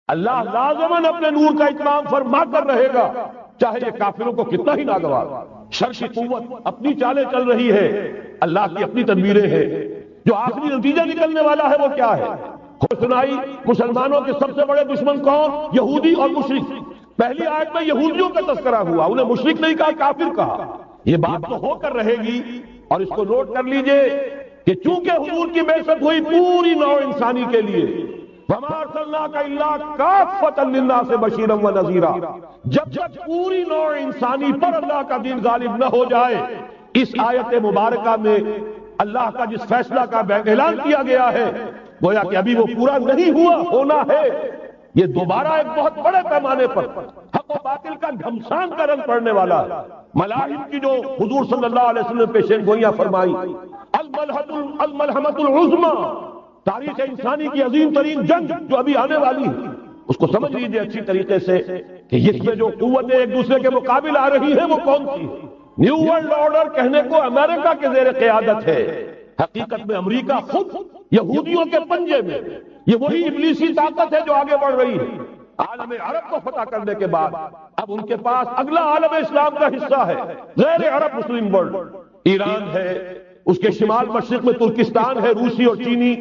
اللہ لازماً اپنے نور کا اتمام فرما کر رہے گا، چاہے یہ کافروں کو کتنا ہی ناگوار۔ شر کی قوت اپنی چالیں چل رہی ہے، اللہ کی اپنی تدبیریں ہیں۔ جو آخری نتیجہ نکلنے والا ہے وہ کیا ہے؟ سنائی مسلمانوں کے سب سے بڑے دشمن کون؟ یہودی اور مشرک۔ پہلی آیت میں یہودیوں کا تذکرہ ہوا، انہیں مشرک نہیں کہا، کافر کہا۔ یہ بات تو ہو کر رہے گی، اور اس کو نوٹ کر لیجئے کہ چونکہ حضور کی بعثت ہوئی پوری نوع انسانی کے لیے، وَمَا أَرْسَلْنَاكَ إِلَّا كَافَّةً لِلنَّاسِ بَشِيرًا وَنَذِيرًا، جب تک پوری نوع انسانی پر اللہ کا دین غالب نہ ہو جائے، اس آیت مبارکہ میں اللہ کا جس فیصلہ کا اعلان کیا گیا ہے گویا کہ ابھی وہ پورا نہیں ہوا، ہونا ہے۔ یہ دوبارہ ایک بہت بڑے پیمانے پر حق و باطل کا گھمسان کا رنگ پڑنے والا ہے۔ ملاحم کی جو حضور صلی اللہ علیہ وسلم نے پیشین گوئیاں فرمائی، الملحمۃ العظمیٰ، تاریخ انسانی کی عظیم ترین جنگ جو ابھی آنے والی ہے، اس کو سمجھ لیجیے اچھی طریقے سے کہ اس میں جو قوتیں ایک دوسرے کے مقابل آ رہی ہیں وہ کون سی ہے۔ نیو ورلڈ آرڈر کہنے کو امریکہ کے زیر قیادت ہے، حقیقت میں امریکہ خود یہودیوں کے پنجے میں، یہ وہی ابلیسی طاقت ہے جو آگے بڑھ رہی ہے۔ عالم عرب کو فتح کرنے کے بعد اب ان کے پاس اگلا عالم اسلام کا حصہ ہے، غیر عرب مسلم ورلڈ۔ ایران ہے، اس کے شمال مشرق میں ترکستان ہے، روسی اور چینی،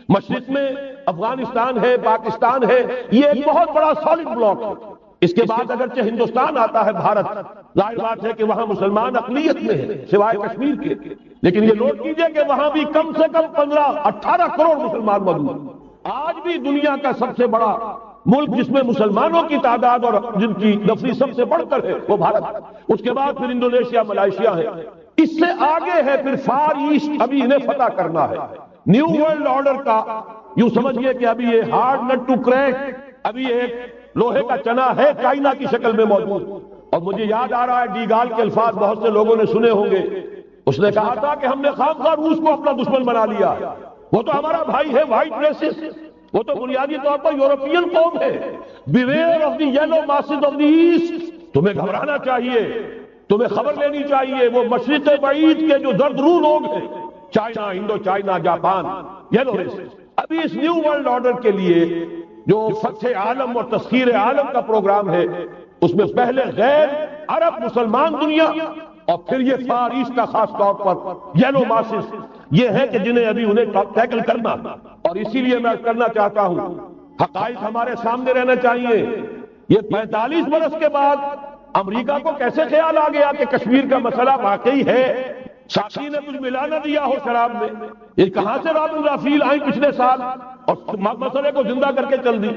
مشرق میں افغانستان ہے، پاکستان ہے، یہ ایک بہت بڑا سالڈ بلاک ہے۔ اس کے بعد اگرچہ ہندوستان آتا ہے، بھارت، ظاہر بات ہے کہ وہاں مسلمان اقلیت میں ہے سوائے کشمیر کے، لیکن یہ نوٹ کیجئے کہ وہاں بھی کم سے کم 15-18 کروڑ مسلمان موجود ہیں۔ آج بھی دنیا کا سب سے بڑا ملک جس میں مسلمانوں کی تعداد اور جن کی نفری سب سے بڑھ کر ہے وہ بھارت، اس کے بعد پھر انڈونیشیا، ملائیشیا ہے، اس سے آگے ہے پھر فار ایسٹ، ابھی انہیں فتح کرنا ہے۔ نیو ورلڈ آرڈر کا یوں سمجھئے کہ ابھی یہ ہارڈ نٹ ٹو کریک، ابھی ایک لوہے کا چنا ہے چائنا کی شکل میں موجود۔ اور مجھے یاد آ رہا ہے ڈی گال کے الفاظ بہت سے لوگوں نے سنے ہوں گے، اس نے کہا تھا کہ ہم نے خامخواہ روس کو اپنا دشمن بنا لیا، وہ تو ہمارا بھائی ہے، وائٹ ریسس، وہ تو بنیادی طور پر یورپین قوم ہے۔ Beware of the yellow masses of the East, تمہیں گھبرانا چاہیے، تمہیں خبر لینی چاہیے، وہ مشرق بعید کے جو زرد رو لوگ ہیں، China, Indo China, Japan, yellow races. ابھی اس نیو ورلڈ آرڈر کے لیے جو فتح عالم اور تسخیر عالم کا پروگرام ہے، اس میں پہلے غیر عرب مسلمان دنیا اور پھر یہ فار ایسٹ کا خاص طور پر یلو ماسز، یہ ہے کہ جنہیں ابھی انہیں ٹیکل کرنا۔ اور اسی لیے میں کرنا چاہتا ہوں، حقائق ہمارے سامنے رہنا چاہیے۔ یہ 45 برس کے بعد امریکہ کو کیسے خیال آ گیا کہ کشمیر کا مسئلہ واقعی ہے، ساقی نے کچھ ملا نہ دیا ہو شراب میں، یہ کہاں سے رابن رافیل آئی پچھلے سال اور مسئلے کو زندہ کر کے چل دی۔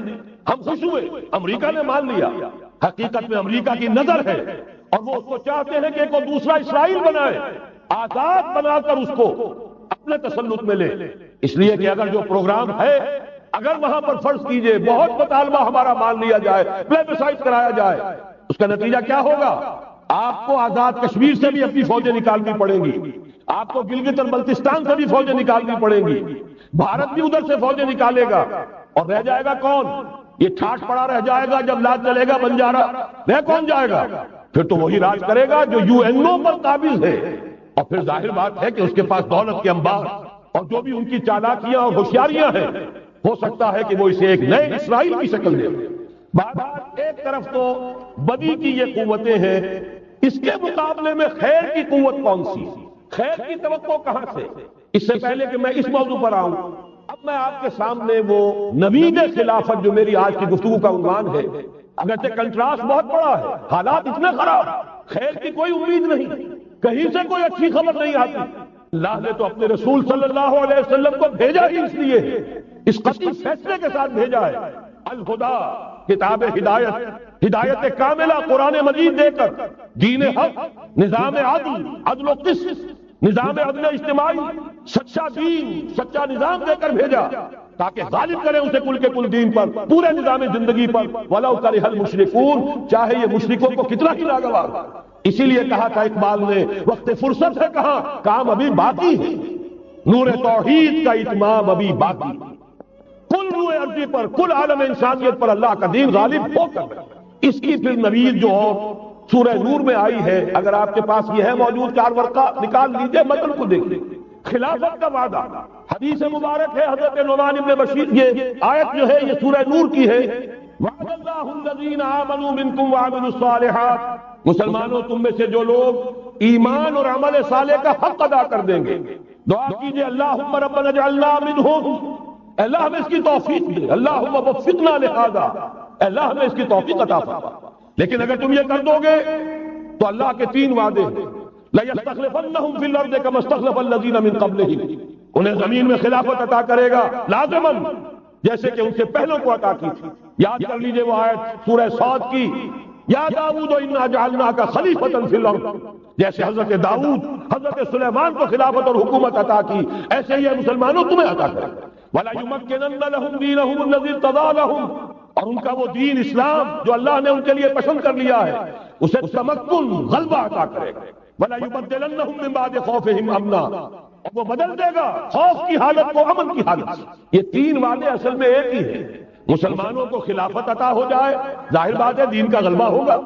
ہم خوش ہوئے، امریکہ نے مان لیا۔ حقیقت میں امریکہ کی نظر ہے اور وہ اس کو چاہتے ہیں کہ ایک دوسرا اسرائیل بنائے، آزاد بنا کر اس کو اپنے تسلط میں لے۔ اس لیے کہ اگر جو پروگرام ہے، اگر وہاں پر فرض کیجئے بہت مطالبہ ہمارا مان لیا جائے، پلیبسائٹ کرایا جائے، اس کا نتیجہ کیا ہوگا؟ آپ کو آزاد کشمیر سے بھی اپنی فوجیں نکالنی پڑیں گی، آپ کو گلگت اور بلتستان سے بھی فوجیں نکالنی پڑیں گی، بھارت بھی ادھر سے فوجیں نکالے گا، اور رہ جائے گا کون؟ یہ ٹھاٹ پڑا رہ جائے گا جب لاج چلے گا بنجارا، رہ کون جائے گا؟ پھر تو وہی راج کرے گا جو یو این او پر قابض ہے، اور پھر ظاہر بات ہے کہ اس کے پاس دولت کے انبار اور جو بھی ان کی چالاکیاں اور ہوشیاریاں ہیں، ہو سکتا ہے کہ وہ اسے ایک نئے اسرائیل کی شکل دے۔ بات ایک طرف تو بدی کی یہ قوتیں ہیں، اس کے مقابلے میں خیر کی قوت کون سی؟ خیر کی توقع کہاں سے؟ اس سے پہلے کہ میں اس موضوع پر آؤں، اب میں آپ کے سامنے وہ نوید خلافت جو میری آج کی گفتگو کا عنوان ہے، اگرچہ کنٹراسٹ بہت بڑا ہے، حالات اتنے خراب، خیر کی کوئی امید نہیں، کہیں سے کوئی اچھی خبر نہیں آتی۔ اللہ نے تو اپنے رسول صلی اللہ علیہ وسلم کو بھیجا ہی اس لیے، اس قطعی فیصلے کے ساتھ بھیجا ہے، الہدا، کتاب ہدایت، ہدایت کاملہ قرآن مجید دے کر، دین حق، نظام عدل، عدل و قسط، نظام عدل اجتماعی، سچا دین، سچا نظام دے کر بھیجا تاکہ غالب کرے اسے کل کے کل دین پر، پورے نظام زندگی پر، وَلَوْ كَرِهَ الْمُشْرِكُونَ، چاہے یہ مشرکوں کو کتنا ہی ناگوار۔ اسی لیے کہا تھا اقبال نے، وقت فرصت ہے کہاں، کام ابھی باقی ہے، نور توحید کا اتمام ابھی باقی، کل روئے ارضی پر، کل عالم انسانیت پر اللہ کا دین غالب ہو کر۔ اس کی پھر نوید جو اور سورہ نور میں آئی ہے، اگر آپ کے پاس یہ ہے موجود، 4 ورقہ نکال لیجئے، متن کو دیکھ لیں۔ خلافت کا وعدہ، حدیث مبارک ہے حضرت نعمان بن بشیر، یہ آیت جو ہے یہ سورہ نور کی ہے، وعد اللہ الذین آمنوا منکم وعملوا الصالحات، مسلمانوں تم میں سے جو لوگ ایمان اور عمل صالح کا حق ادا کر دیں گے، دعا کیجئے اللہم ربنا اجعلنا منہم، اللہ ہمیں اس کی توفیق دے، اللہم وفقنا لہذا، اللہ ہمیں اس کی توفیق عطا فرما۔ لیکن اگر تم یہ کر دو گے تو اللہ کے 3 وعدے ہیں، لَيَسْتَخْلِفَنَّهُمْ فِي الْأَرْضِ كَمَا اسْتَخْلَفَ الَّذِينَ مِن قَبْلِهِمْ، انہیں زمین میں خلافت عطا کرے گا لازماً، جیسے کہ ان سے پہلوں کو عطا کی تھی۔ یاد کر لیجئے وہ آیت سورہ صاد کی، یا داؤد انا جعلناک خلیفۃ فی الارض، جیسے حضرت داؤد حضرت سلیمان کو خلافت اور حکومت عطا کی، ایسے ہی مسلمانوں تمہیں عطا کرے گا۔ ولا یمکنن لهم دینهم الذی ارتضی لهم، اور ان کا وہ دین اسلام جو اللہ نے ان کے لیے پسند کر لیا ہے اسے تمکن غلبہ عطا کرے گا۔ ولا یبدلنهم من بعد خوفهم امنا، اور وہ بدل دے گا خوف کی حالت کو امن کی حالت۔ یہ 3 وعدے اصل میں ایک ہی ہیں۔ مسلمانوں کو خلافت عطا ہو جائے، ظاہر بات ہے دین کا غلبہ ہوگا،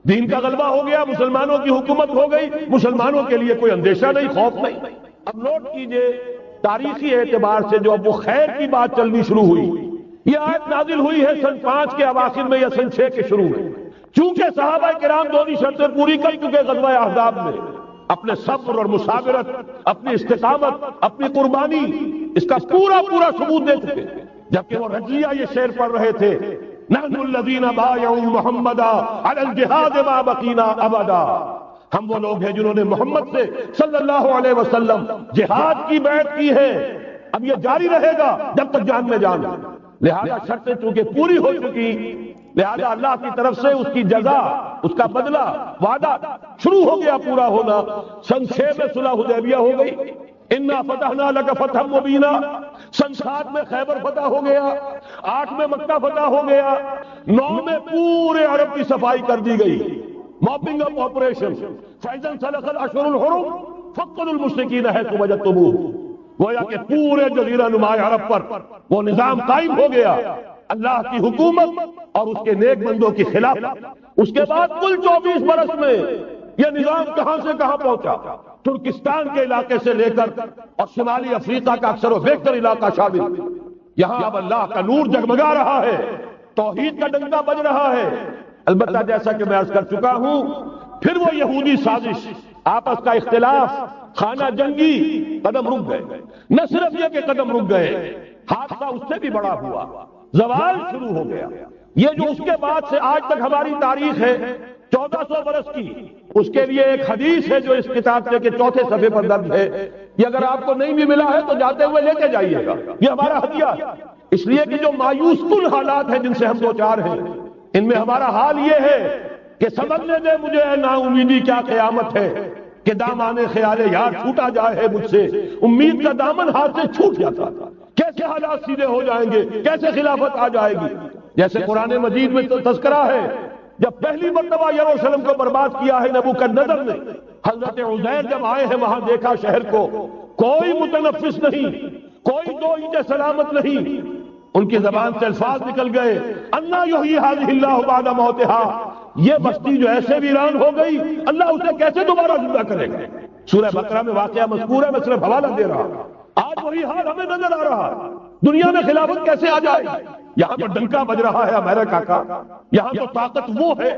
دین کا غلبہ ہو گیا، مسلمانوں کی حکومت ہو گئی، مسلمانوں کے لیے کوئی اندیشہ نہیں، خوف نہیں۔ اب نوٹ کیجئے تاریخی اعتبار سے جو اب وہ خیر کی بات چلنی شروع ہوئی، یہ آیت نازل ہوئی ہے سن 5 کے اواخر میں یا سن 6 کے شروع میں، چونکہ صحابہ کرام دونوں شرطیں پوری کر چکے غزوہ احزاب میں، اپنے صبر اور مصابرت، اپنی استقامت، اپنی قربانی، اس کا پورا ثبوت دے چکے، جبکہ وہ رضیہ یہ شعر پڑھ رہے تھے، نحن الذین بایعوا محمدا علی الجہاد ما بقینا ابدا، ہم وہ لوگ ہیں جنہوں نے محمد سے صلی اللہ علیہ وسلم جہاد کی بیعت کی ہے، اب یہ جاری رہے گا جب تک جان میں جان۔ لہذا شرطیں چونکہ پوری ہو چکی، لہذا اللہ کی طرف سے اس کی جزا، اس کا بدلہ، وعدہ شروع ہو گیا پورا ہونا۔ سن 6 میں صلح حدیبیہ ہو گئی، انا فتحنا لک فتحا مبینا، سن 7 میں خیبر فتح ہو گیا، 8 میں مکہ فتح ہو گیا، 9 میں پورے عرب کی صفائی کر دی گئی، موپنگ اپ آپریشن، فَإِذَا انسَلَخَ الْأَشْهُرُ الْحُرُمُ فَاقْتُلُوا الْمُشْرِكِينَ حَيْثُ وَجَدتُّمُوهُمْ، گویا کہ پورے جزیرہ نما عرب پر وہ نظام قائم ہو گیا، اللہ کی حکومت اور اس کے نیک بندوں کی خلافت۔ اس کے بعد کل 24 برس میں یہ نظام کہاں سے کہاں پہنچا، ترکستان کے علاقے سے لے کر اور شمالی افریقہ کا اکثر و بیشتر علاقہ شامل، یہاں اب اللہ کا نور جگمگا رہا ہے، توحید کا ڈنکا بج رہا ہے۔ البتہ جیسا کہ میں عرض کر چکا ہوں، پھر وہ یہودی سازش، آپس کا اختلاف، خانہ جنگی، قدم رک گئے۔ نہ صرف یہ کہ قدم رک گئے، حادثہ اس سے بھی بڑا ہوا، زوال شروع ہو گیا۔ یہ جو اس کے بعد سے آج تک ہماری تاریخ ہے 1400 برس کی، اس کے لیے ایک حدیث ہے جو اس کتاب کے 4 صفحے پر درج ہے، یہ اگر آپ کو نہیں بھی ملا ہے تو جاتے ہوئے لے کے جائیے گا، یہ ہمارا ہدیہ ہے۔ اس لیے کہ جو مایوس کن حالات ہیں جن سے ہم دوچار ہیں، ان میں ہمارا حال یہ ہے کہ سمجھنے دے مجھے اے نا امیدی کیا قیامت ہے، کہ دامان خیال یار چھوٹا جائے ہے مجھ سے، امید کا دامن ہاتھ سے چھوٹ جاتا تھا، کیسے حالات سیدھے ہو جائیں گے، کیسے خلافت آ جائے گی۔ جیسے قرآن مجید میں تذکرہ ہے، جب پہلی مرتبہ یروشلم کو برباد کیا ہے نبوکدنضر نے، حضرت عزیر جب آئے ہیں وہاں دیکھا شہر کو، کوئی متنفس نہیں، کوئی 2 اینچ سلامت نہیں، ان کی زبان سے الفاظ نکل گئے، انا یحیی ھذہ اللہ بعد موتہا، یہ بستی جو ایسے ویران ہو گئی اللہ اسے کیسے دوبارہ زندہ کرے گا۔ سورہ بقرہ میں واقعہ مذکور ہے، میں صرف حوالہ دے رہا ہوں۔ آج وہی حال ہمیں نظر آ رہا ہے، دنیا میں خلافت کیسے آ جائے گی؟ یہاں تو ڈنکا بج رہا ہے امریکہ کا، یہاں تو طاقت وہ ہے،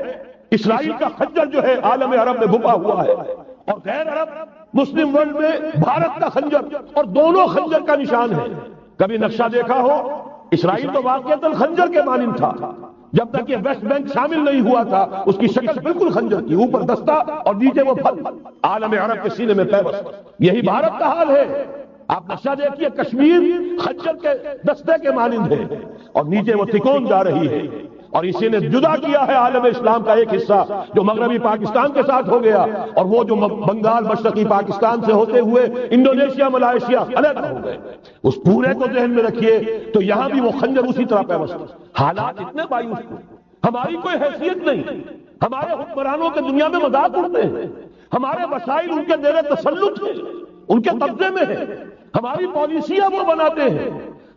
اسرائیل کا خنجر جو ہے عالم عرب میں بھپا ہوا ہے، اور غیر عرب مسلم ورلڈ میں بھارت کا خنجر، اور دونوں خنجر کا نشان ہے۔ کبھی نقشہ دیکھا ہو، اسرائیل تو واقعتاً خنجر کے مانند تھا، جب تک یہ ویسٹ بینک شامل نہیں ہوا تھا اس کی شکل بالکل خنجر کی، اوپر دستہ اور نیچے وہ پھل، عالم عرب کے سینے میں پیوست۔ یہی بھارت کا حال ہے، آپ نقشہ دیکھیے، کشمیر خنجر کے دستے کے مانند ہے اور نیچے وہ تکون جا رہی ہے، اور اسی نے جدا کیا ہے عالم اسلام کا ایک حصہ جو مغربی پاکستان کے ساتھ ہو گیا، اور وہ جو بنگال مشرقی پاکستان سے ہوتے ہوئے انڈونیشیا ملائیشیا علیحدہ ہو گئے۔ اس پورے کو ذہن میں رکھیے تو یہاں بھی وہ خنجر اسی طرح پیوست۔ حالات اتنے مایوس ہیں، ہماری کوئی حیثیت نہیں، ہمارے حکمرانوں کے دنیا میں مذاق اڑتے ہیں، ہمارے وسائل ان کے زیر تسلط ہیں، ان کے قبضے میں ہیں، ہماری پالیسیاں وہ بناتے ہیں،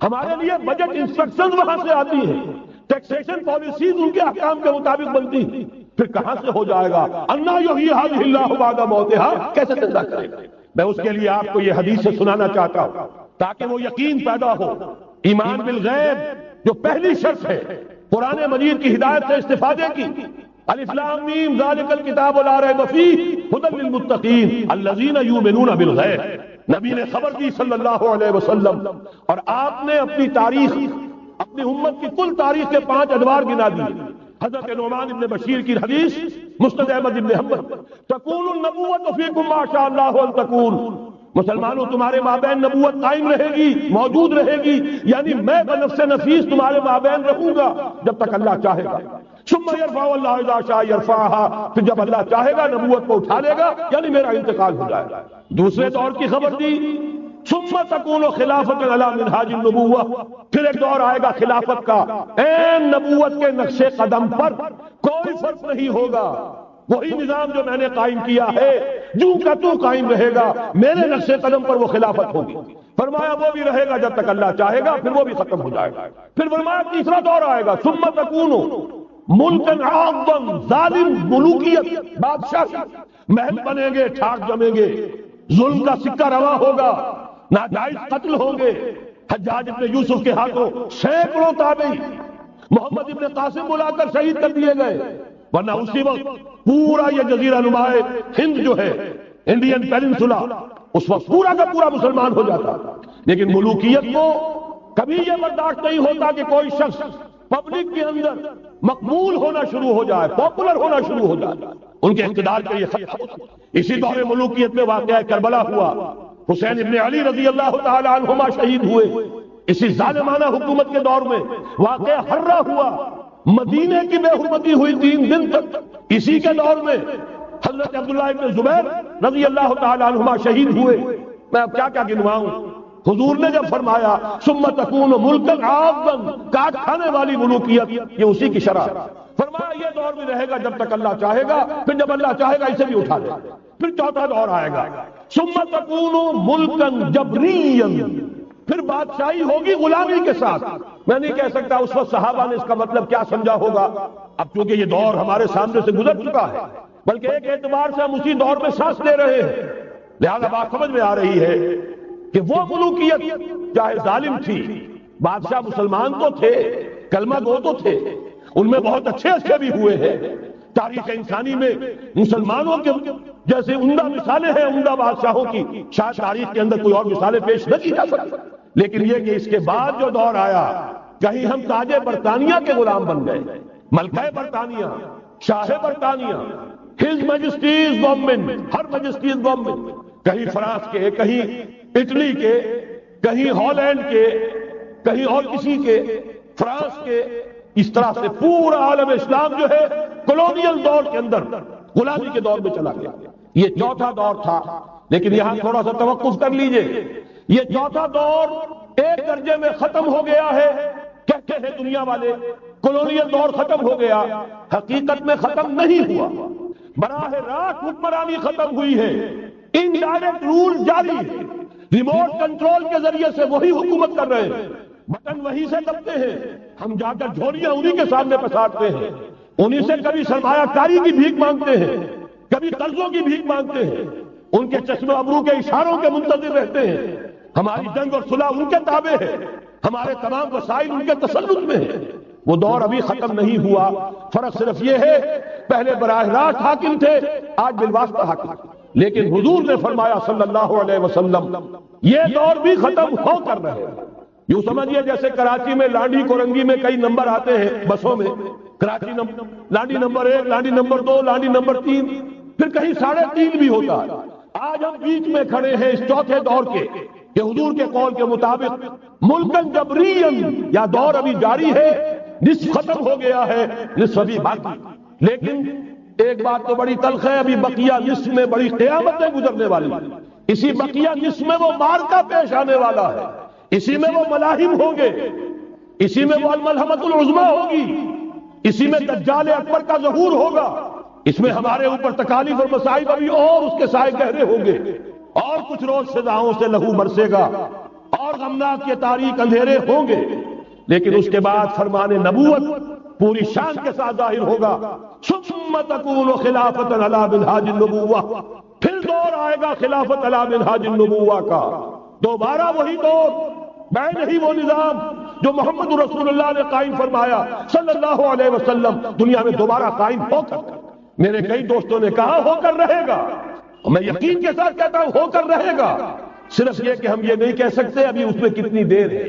ہمارے لیے بجٹ انسٹرکشن وہاں سے آتی ہیں، ٹیکسیشن پالیسیز ان کے احکام کے مطابق بنتی ہیں، پھر کہاں سے ہو جائے گا انا یحیی ھذہ اللہ بعد موتہا، کیسے زندہ کرے گا؟ میں اس کے لیے آپ کو یہ حدیث سے سنانا چاہتا ہوں تاکہ وہ یقین پیدا ہو، ایمان بالغیب جو پہلی شرط ہے، قرآن مجید کی ہدایت سے استفادے کی. الف لام میم ذالک الکتاب لا ریب فیہ ھدی للمتقین الذین یؤمنون بالغیب. نبی نے خبر دی صلی اللہ علیہ وسلم، اور آپ نے اپنی تاریخ، اپنی امت کی کل تاریخ کے 5 ادوار گنا دی. حضرت نعمان ابن بشیر کی حدیث مسند احمد ابن حنبل، تکون النبوۃ فیکم ما شاء اللہ ان تکون. مسلمانوں تمہارے مابین نبوت قائم رہے گی، موجود رہے گی، یعنی میں بنفس نفیس تمہارے مابین رہوں گا جب تک اللہ چاہے گا. ثم یرفع اللہ اذا شاء یرفعها، پھر جب اللہ چاہے گا نبوت کو اٹھا لے گا، یعنی میرا انتقال ہو جائے گا. دوسرے دور کی خبر دی، ثم تکون خلافۃ علی منہاج النبوہ، پھر ایک دور آئے گا خلافت کا، این نبوت کے نقش قدم پر کوئی فرق نہیں ہوگا. وہی نظام جو میں نے قائم کیا ہے جو کا تو قائم رہے گا، میرے نقش قدم پر وہ خلافت ہوگی. فرمایا وہ بھی رہے گا جب تک اللہ چاہے گا، پھر وہ بھی ختم ہو جائے گا. پھر فرمایا تیسرا دور آئے گا، ثم تکون ملکن عاظم، ظالم ملوکیت، بادشاہ، محل بنیں گے، ٹھاٹ جمیں گے، ظلم کا سکہ رواں ہوگا، ناجائز قتل ہوں گے. حجاج ابن یوسف کے ہاتھوں سینکڑوں تابعی محمد ابن قاسم بلا کر شہید کر دیے گئے، ورنہ اسی وقت پورا یہ جزیرہ نما ہند جو ہے، انڈین پیننسولا، اس وقت پورا کا پورا مسلمان ہو جاتا. لیکن ملوکیت کو کبھی یہ برداشت نہیں ہوتا کہ کوئی شخص پبلک کے اندر مقبول ہونا شروع ہو جائے، پاپولر ہونا شروع ہو جائے، ان کے اقتدار کے یہ خطرہ ہوتا. اسی دور ملوکیت میں واقعہ کربلا ہوا، حسین ابن علی رضی اللہ تعالی عنہما شہید ہوئے. اسی ظالمانہ حکومت کے دور میں واقعہ ہررا ہوا، مدینے کی بے حرمتی ہوئی 3 دن تک. اسی کے دور میں حضرت عبداللہ ابن زبیر رضی اللہ تعالی عنہما شہید ہوئے. میں اب کیا گنواؤں. حضور نے جب فرمایا ثم تکون ملکن عاظما، کاٹ کھانے والی ملوکیت، یہ اسی کی شرح. فرمایا یہ دور بھی رہے گا جب تک اللہ چاہے گا، پھر جب اللہ چاہے گا اسے بھی اٹھا لے. پھر چوتھا دور آئے گا، ثم تکون ملکن جبریا، پھر بادشاہی ہوگی غلامی کے ساتھ. میں نہیں کہہ سکتا اس وقت صحابہ نے اس کا مطلب کیا سمجھا ہوگا، اب چونکہ یہ دور ہمارے سامنے سے گزر چکا ہے، بلکہ ایک اعتبار سے ہم اسی دور میں سانس لے رہے ہیں. لہذا بات سمجھ میں آ رہی ہے کہ وہ ملوکیت چاہے ظالم تھی، بادشاہ مسلمان تو تھے، کلمہ گو تو تھے، ان میں بہت اچھے بھی ہوئے ہیں. تاریخ انسانی میں مسلمانوں کے جیسے عمدہ مثالیں ہیں عمدہ بادشاہوں کی، شاید تاریخ کے اندر کوئی اور مثالیں پیش نہ کی جا سکتی. لیکن یہ کہ اس کے بعد جو دور آیا، کہیں ہم تاج برطانیہ کے غلام بن گئے، ملکہ برطانیہ، شاہ برطانیہ، ہز میجسٹیز گورنمنٹ، ہر میجسٹیز گورنمنٹ، کہیں فرانس کے، کہیں اٹلی کے، کہیں ہالینڈ کے، کہیں اور کسی کے، فرانس کے. اس طرح سے پورا عالم اسلام جو ہے کولونیل دور کے اندر غلامی کے دور میں چلا گیا. یہ چوتھا دور تھا. لیکن یہاں تھوڑا سا توقف کر لیجئے، یہ چوتھا دور ایک درجے میں ختم ہو گیا ہے. کہتے ہیں دنیا والے کولونیل دور ختم ہو گیا، حقیقت میں ختم نہیں ہوا. براہ راست حکمرانی ختم ہوئی ہے، انڈائریکٹ رول جاری ہے، ریموٹ کنٹرول کے ذریعے سے وہی حکومت کر رہے ہیں، بٹن وہی سے دبتے ہیں، ہم جا کر جھولیاں انہی کے سامنے پسارتے ہیں، انہی سے کبھی سرمایہ کاری کی بھیک مانگتے ہیں، کبھی قرضوں کی بھیک مانگتے ہیں، ان کے چشم ابرو کے اشاروں کے منتظر رہتے ہیں. ہماری جنگ اور صلح ان کے تابع ہے، ہمارے تمام وسائل ان کے تسلط میں ہیں. وہ دور ابھی ختم نہیں ہوا. فرق صرف یہ ہے پہلے براہ راست حاکم تھے، آج بالواسطہ حاکم. لیکن حضور نے فرمایا صلی اللہ علیہ وسلم یہ دور بھی ختم ہو کر رہے. یوں سمجھیے جیسے کراچی میں لانڈی کورنگی میں کئی نمبر آتے ہیں بسوں میں، Karachi Landhi number 1، Landhi number 2، Landhi number 3، پھر کہیں 3.5 بھی ہوتا ہے. آج ہم بیچ میں کھڑے ہیں اس چوتھے دور کے کہ حضور کے قول کے مطابق ملکن جبرین، یا دور ابھی جاری ہے، نصف ختم ہو گیا ہے، نصف ابھی باقی. لیکن ایک بات تو بڑی تلخ ہے، ابھی بقیہ نصف میں بڑی قیامتیں گزرنے والی. اسی بقیہ نصف میں وہ مارکا پیش آنے والا ہے، اسی میں وہ ملاحم ہوں گے، اسی میں وہ الملحمۃ العظمیٰ ہوگی، اسی میں دجال اکبر کا ظہور ہوگا. اس میں ہمارے اوپر تکالیف اور مصائب ابھی اور اس کے سائے گہرے ہوں گے، اور کچھ روز سزاؤں سے لہو برسے گا، اور غمناک یہ تاریک اندھیرے ہوں گے. لیکن اس کے بعد فرمان نبوت پوری شان کے ساتھ ظاہر ہوگا. ثم تکون خلافۃ علی منہاج النبوہ، پھر دور آئے گا خلافت علی منہاج النبوہ کا. دوبارہ وہی دور میں نہیں وہ نظام جو محمد رسول اللہ نے قائم فرمایا صلی اللہ علیہ وسلم دنیا میں دوبارہ قائم ہو کر، میرے کئی دوستوں نے کہا ہو کر رہے گا، اور میں یقین کے ساتھ کہتا ہوں ہو کر رہے گا، صرف یہ کہ ہم یہ نہیں کہہ سکتے ابھی اس میں کتنی دیر ہے۔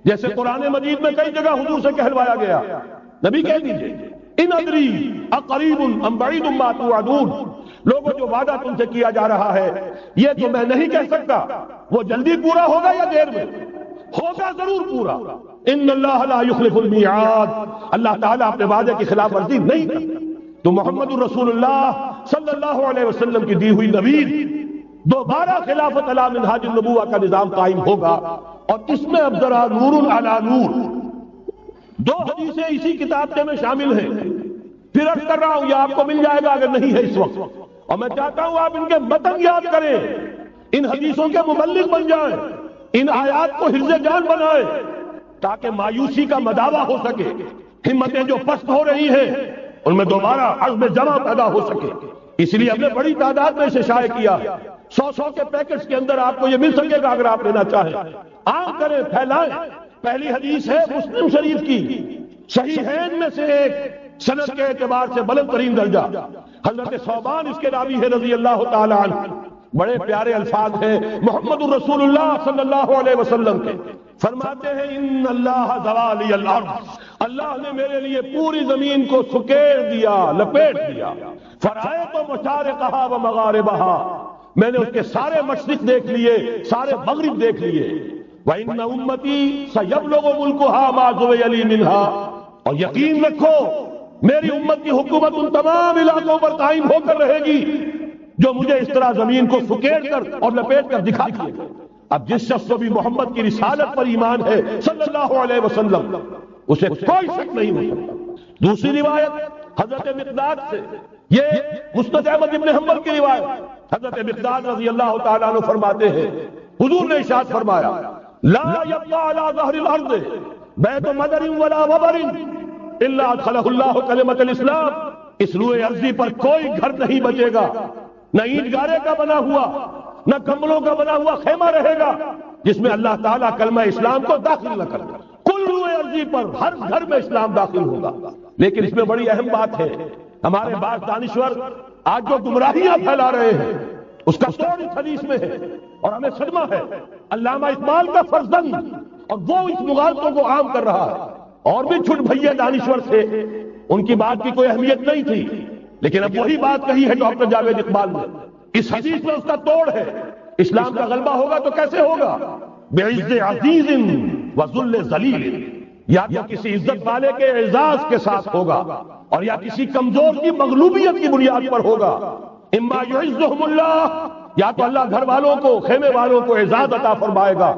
جیسے قرآن مجید میں کئی جگہ حضور سے کہلوایا گیا، نبی کہہ دیجئے ان ادری اقریب ام بعید ما توعدون، لوگوں جو وعدہ تم سے کیا جا رہا ہے یہ تو میں نہیں کہہ سکتا وہ جلدی پورا ہوگا یا دیر میں، ہوگا ضرور پورا۔ ان اللہ لا یخلف المیعاد، اللہ تعالیٰ اپنے وعدے کی خلاف ورزی نہیں کرتا۔ تو محمد الرسول اللہ صلی اللہ علیہ وسلم کی دی ہوئی نوید دوبارہ خلافت علی منہاج النبوہ کا نظام قائم ہوگا، اور اس میں اب ذرا نور علی نور، دو حدیثیں اسی کتاب میں شامل ہیں، پھر عرض کر رہا ہوں یہ آپ کو مل جائے گا اگر نہیں ہے اس وقت، اور میں چاہتا ہوں آپ ان کے متن یاد کریں، ان حدیثوں کے مبلغ بن جائیں، ان آیات کو حفظ جان بنائیں، تاکہ مایوسی کا مداوع ہو سکے، ہمتیں جو پست ہو رہی ہیں ان میں دوبارہ عزم جمع پیدا ہو سکے۔ اس لیے ہم نے بڑی تعداد میں اسے شائع کیا، 100 کے پیکٹس کے اندر آپ کو یہ مل سکے گا اگر آپ لینا چاہیں، عام کریں، پھیلائیں۔ پہلی حدیث ہے مسلم شریف کی، صحیحین میں سے ایک، سند کے اعتبار سے بلند ترین درجہ، حضرت ثوبان اس کے راوی ہے رضی اللہ تعالی عنہ، بڑے پیارے الفاظ ہیں محمد الرسول اللہ صلی اللہ علیہ وسلم کے، فرماتے ہیں ان اللہ زوالی الارض، اللہ نے میرے لیے پوری زمین کو سکیڑ دیا، لپیٹ دیا، فرائض مشارقها و مغاربها، میں نے اس کے سارے مشرق دیکھ لیے، سارے مغرب دیکھ لیے، وَإِنَّ أُمَّتِي سَيَبْلُغُ مُلْكُهَا مَا زُوِيَ لِي مِنْهَا، اور یقین رکھو میری امت کی حکومت ان تمام علاقوں پر قائم ہو کر رہے گی جو مجھے اس طرح زمین کو سکیڑ کر اور لپیٹ کر دکھا دیے۔ اب جس شخص کو بھی محمد کی رسالت پر ایمان ہے صلی اللہ علیہ وسلم، اسے کوئی شک نہیں ہو سکتا۔ دوسری روایت حضرت مقداد سے، یہ مسند احمد ابن حنبل کی روایت، حضرت مقداد رضی اللہ تعالیٰ عنہ فرماتے ہیں حضور نے ارشاد فرمایا لا يبقى على ظهر الارض بیت مدر ولا وبر الا ادخلہ اللہ کلمۃ الاسلام، اس روئے ارضی پر کوئی گھر نہیں بچے گا، نہ اینٹ گارے کا بنا ہوا نہ کمبلوں کا بنا ہوا خیمہ رہے گا جس میں اللہ تعالیٰ کلمہ اسلام کو داخل نہ کرے، کل روئے ارضی پر ہر گھر میں اسلام داخل ہوگا۔ لیکن اس میں بڑی اہم بات ہے، ہمارے بعض دانشور آج جو گمراہیاں پھیلا رہے ہیں اس کا توڑ اس حدیث میں ہے، اور ہمیں صدمہ ہے، علامہ اقبال کا فرزند، اور وہ اس مغالطوں کو عام کر رہا ہے، اور بھی چھٹ بھئیے دانشور تھے، ان کی بات کی کوئی اہمیت نہیں تھی، لیکن اب وہی بات کہی ہے ڈاکٹر جاوید اقبال نے، اس حدیث میں اس کا توڑ ہے، اسلام کا غلبہ ہوگا تو کیسے ہوگا؟ بعز عزیز وذل ذلیل، یا تو کسی عزت والے کے اعزاز کے ساتھ ہوگا، اور یا کسی کمزور کی مغلوبیت کی بنیاد پر ہوگا۔ اما یعزہم اللہ، یا تو اللہ گھر والوں کو، خیمے والوں کو اعزاز عطا فرمائے گا،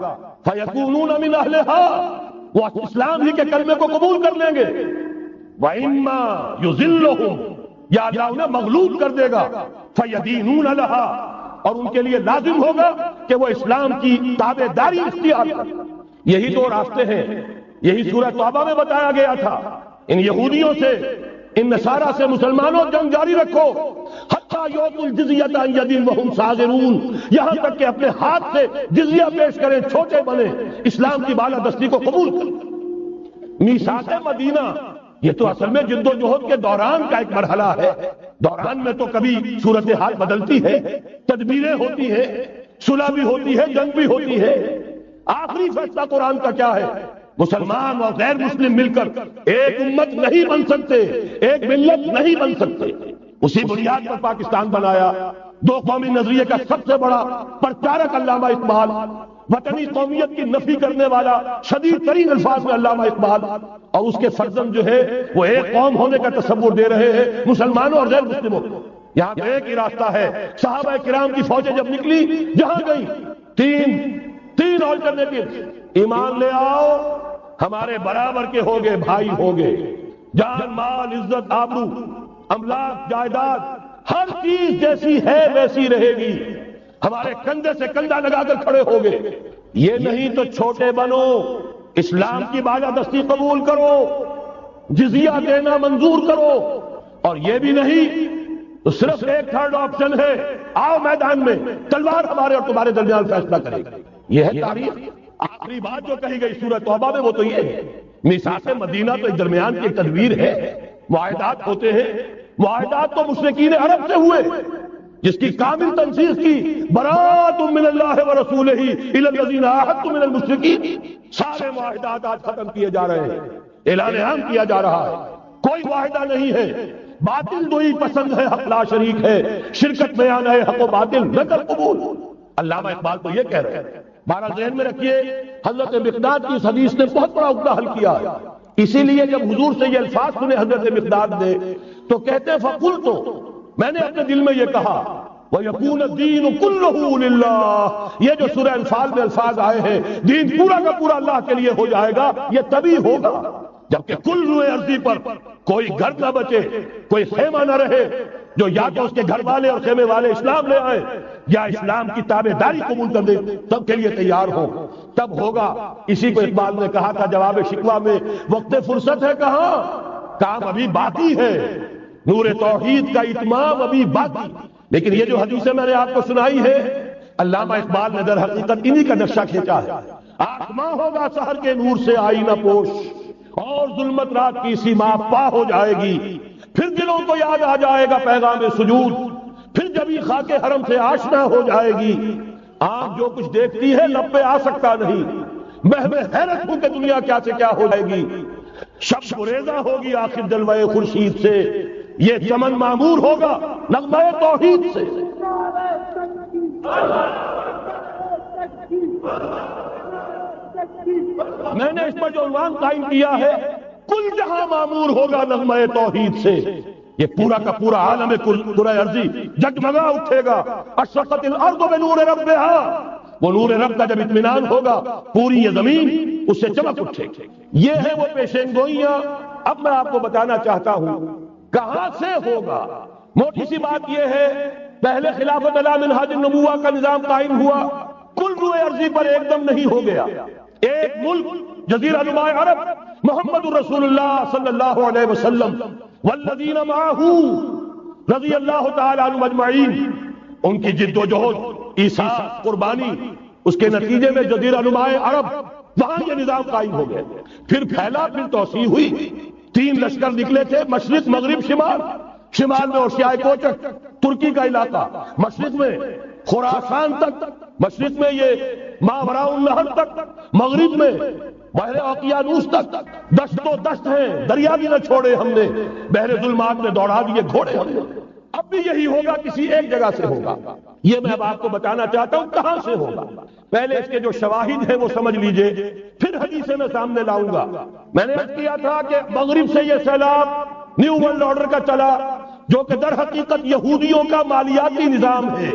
فیکونون من اہلہا، وہ اسلام ہی کے کلمے کو قبول کر لیں گے، وَإِمَّا يُذِلُّهُمْ، یا اللہ انہیں مغلوب کر دے گا، فَيَدِينُونَ لَهَا، اور ان کے لیے لازم ہوگا کہ وہ اسلام کی تابع داری اختیار کریں۔ یہی دو راستے ہیں، یہی سورہ توبہ میں بتایا گیا تھا، ان یہودیوں سے، ان نصارہ سے مسلمانوں جنگ جاری رکھو، حتیٰ یؤتوا الجزیۃ عن ید وہم صاغرون، یہاں تک کہ اپنے ہاتھ سے جزیہ پیش کریں، چھوٹے بنے، اسلام کی بالادستی کو قبول کریں۔ میثاق مدینہ یہ تو اصل میں جد و جہد کے دوران کا ایک مرحلہ ہے، دوران میں تو کبھی صورتحال بدلتی ہے، تدبیریں ہوتی ہیں، صلح بھی ہوتی ہے، جنگ بھی ہوتی ہے، آخری فیصلہ قرآن کا کیا ہے؟ مسلمان اور غیر مسلم مل کر ایک امت نہیں بن سکتے، ایک ملت نہیں بن سکتے۔ اسی بنیاد پر پاکستان بنایا، دو قومی نظریے کا سب سے بڑا پرچارک علامہ اقبال، وطنی قومیت کی نفی کرنے والا شدید ترین الفاظ میں علامہ اقبال، اور اس کے فرزند جو ہے وہ ایک قوم ہونے کا تصور دے رہے ہیں مسلمانوں اور غیر مسلموں کو۔ یہاں پہ ایک ہی راستہ ہے، صحابہ کرام کی فوجیں جب نکلی جہاں گئی، تین آلٹرنیٹو، ایمان لے آؤ، ہمارے برابر کے ہوگے، بھائی ہوگے، جان مال عزت آبرو املاک جائیداد ہر چیز جیسی ہے ویسی رہے گی، ہمارے کندھے سے کندھا لگا کر کھڑے ہوگے، یہ نہیں تو چھوٹے بنو، اسلام کی بالادستی قبول کرو، جزیہ دینا منظور کرو، اور یہ بھی نہیں تو صرف ایک تھرڈ آپشن ہے، آؤ میدان میں، تلوار ہمارے اور تمہارے درمیان فیصلہ کرے گی۔ یہ ہے تاریخ، آخری بات جو کہی گئی سورہ توبہ میں وہ تو یہ ہے، میثاق مدینہ تو ایک درمیان کی تدبیر ہے، معاہدات ہوتے ہیں، معاہدات تو مشرکین عرب سے ہوئے جس کی کامل تنسیخ کی، برات من اللہ ورسولہ الی الذین عاہدتم من المشرکین، سارے معاہدات آج ختم کیے جا رہے ہیں، اعلان عام کیا جا رہا ہے، کوئی معاہدہ نہیں ہے، باطل دوئی پسند ہے، حق لا شریک ہے، شرکت بیان ہے، حق و باطل نظر قبول۔ علامہ اقبال تو یہ کہہ رہے ہیں، بارہ ذہن میں رکھیے، حضرت مقداد کی اس حدیث نے بہت بڑا عقدہ حل کیا ہے، اسی لیے جب حضور سے یہ الفاظ سنے حضرت مقداد نے تو کہتے ہیں فقلت، میں نے اپنے دل میں یہ کہا وَيَكُونَ الدِّينُ كُلُّهُ لِلَّهِ، یہ جو سورہ انفال میں الفاظ آئے ہیں، دین پورا کا پورا اللہ کے لیے ہو جائے گا، یہ تبھی ہوگا جبکہ کل روئے عرضی پر کوئی گھر نہ بچے، کوئی خیمہ نہ رہے جو یا تو اس کے گھر والے اور خیمے والے اسلام لے آئے یا اسلام کی تابع داری قبول کر دے، تب کے لیے تیار ہو، تب ہوگا۔ اسی کو اقبال نے کہا تھا جواب شکوہ میں، وقت فرصت ہے کہاں، کام ابھی باقی ہے، نور توحید کا اتمام ابھی باقی۔ لیکن یہ جو حدیثیں میں نے آپ کو سنائی ہے، علامہ اقبال نے در حقیقت انہی کا نقشہ کھینچا ہے۔ آسماں ہوگا سحر کے نور سے آئینہ پوش، اور ظلمت رات کی سیما پا ہو جائے گی، پھر دلوں کو یاد آ جائے گا پیغام سجود، پھر جبھی خاک حرم سے آشنا ہو جائے گی۔ آنکھ جو کچھ دیکھتی ہے لب پہ آ سکتا نہیں، میں حیرت ہوں کہ دنیا کیا سے کیا ہو جائے گی۔ شب گریزہ ہوگی آخر جلوہ خورشید سے، یہ چمن معمور ہوگا نغمہ توحید سے۔ میں نے اس پر جو عنوان قائم کیا ہے، کل جہاں معمور ہوگا نغمہ توحید سے، یہ پورا کا پورا عالم کرہ ارضی جگمگا اٹھے گا۔ اشرقت الارض بنور ربہا، وہ نور رب کا جب اطمینان ہوگا پوری یہ زمین اس سے چمک اٹھے گی۔ یہ ہے وہ پیشین گوئیاں۔ اب میں آپ کو بتانا چاہتا ہوں کہاں سے ہوگا۔ موٹی سی بات یہ ہے، پہلے خلافت علی منہاج النبوہ کا نظام قائم ہوا، کل روئے ارضی پر ایک دم نہیں ہو گیا۔ ایک ملک جزیرہ نماء عرب محمد رسول اللہ صلی اللہ علیہ وسلم والذین معہ رضی اللہ تعالی عنہم اجمعین، ان کی جد و جہد، ایثار، قربانی، اس کے نتیجے میں جزیرہ نماء عرب وہاں یہ نظام قائم ہو گیا۔ پھر پھیلا، پھر توسیع ہوئی، 3 لشکر نکلے تھے، مشرق مغرب شمال۔ شمال میں اوشیائے کوچک ترکی کا علاقہ، مشرق میں خراسان تک، مشرق میں یہ ماوراء النہر تک، مغرب میں بحر اوقیانوس تک دشت و دشت ہیں، دریا بھی نہ چھوڑے ہم نے، بحر ظلمات میں دوڑا دیے گھوڑے ہم نے۔ اب بھی یہی ہوگا، کسی ایک جگہ سے ہوگا۔ یہ میں اب آپ کو بتانا چاہتا ہوں کہاں سے ہوگا۔ پہلے اس کے جو شواہد ہیں وہ سمجھ لیجئے، پھر حدیثیں میں سامنے لاؤں گا۔ میں نے عرض کیا تھا کہ مغرب سے یہ سیلاب نیو ورلڈ آرڈر کا چلا، جو کہ در حقیقت یہودیوں کا مالیاتی نظام ہے۔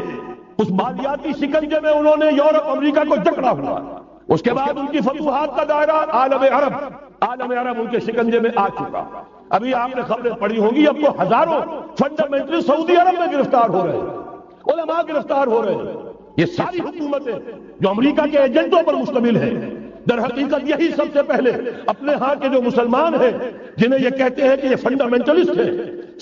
اس مالیاتی شکنجے میں انہوں نے یورپ امریکہ کو جکڑا ہوا۔ اس کے بعد ان کی فتوحات کا دائرہ عالم عرب ان کے شکنجے میں آ چکا۔ ابھی آپ نے خبریں پڑھی ہوں گی، اب تو ہزاروں فنڈامنٹل سعودی عرب میں گرفتار ہو رہے ہیں، علماء گرفتار ہو رہے ہیں۔ یہ ساری حکومتیں جو امریکہ کے ایجنٹوں پر مشتمل ہیں، در حقیقت یہی سب سے پہلے اپنے ہاں کے جو مسلمان ہیں، جنہیں یہ کہتے ہیں کہ یہ فنڈامنٹلسٹ ہیں،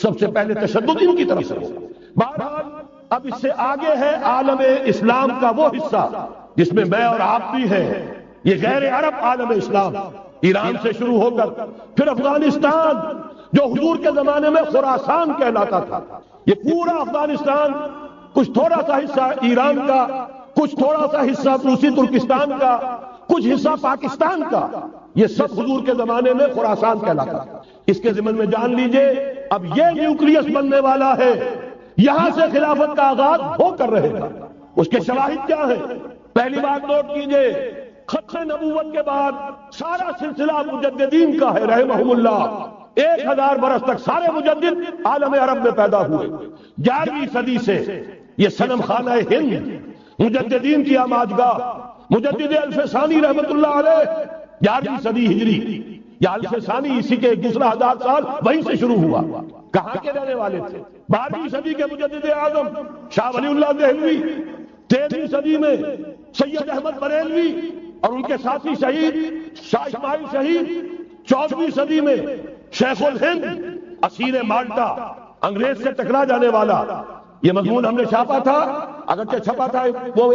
سب سے پہلے تشدد ان کی طرف سے ہو۔ بہرحال اب اس سے آگے ہے عالم اسلام کا وہ حصہ جس میں میں اور آپ بھی ہیں، یہ غیر عرب عالم اسلام، ایران سے شروع ہو کر پھر افغانستان، جو حضور کے زمانے میں خراسان کہلاتا تھا، یہ پورا افغانستان، کچھ تھوڑا سا حصہ ایران کا، کچھ تھوڑا سا حصہ روسی ترکستان کا، کچھ حصہ پاکستان کا، یہ سب حضور کے زمانے میں خراسان کہلاتا تھا۔ اس کے ضمن میں جان لیجئے اب یہ نیوکلیس بننے والا ہے، یہاں سے خلافت کا آغاز ہو کر رہے گا۔ اس کے شواہد کیا ہیں؟ پہلی بات نوٹ کیجئے، ختم نبوت کے بعد سارا سلسلہ مجددین کا ہے رحمہم اللہ۔ 1000 برس تک سارے مجدد عالم عرب میں پیدا ہوئے۔ 11ویں صدی سے یہ صنم خانہ ہند مجددین کی آماجگاہ، مجدد الف ثانی رحمت اللہ علیہ 11ویں صدی ہجری یا الف ثانی، اسی کے دوسرا 1000 سال وہیں سے شروع ہوا۔ کہاں کے رہنے والے تھے؟ 12ویں صدی کے مجدد اعظم شاہ ولی اللہ دہلوی، 13ویں صدی میں سید احمد بریلوی اور ان کے ساتھی شہید شاہ اسماعیل شہید، 14ویں صدی میں شیخ الہند اسیر مالٹا، انگریز سے ٹکرا جانے والا۔ یہ مضمون ہم نے چھاپا تھا، اگرچہ چھپا تھا وہ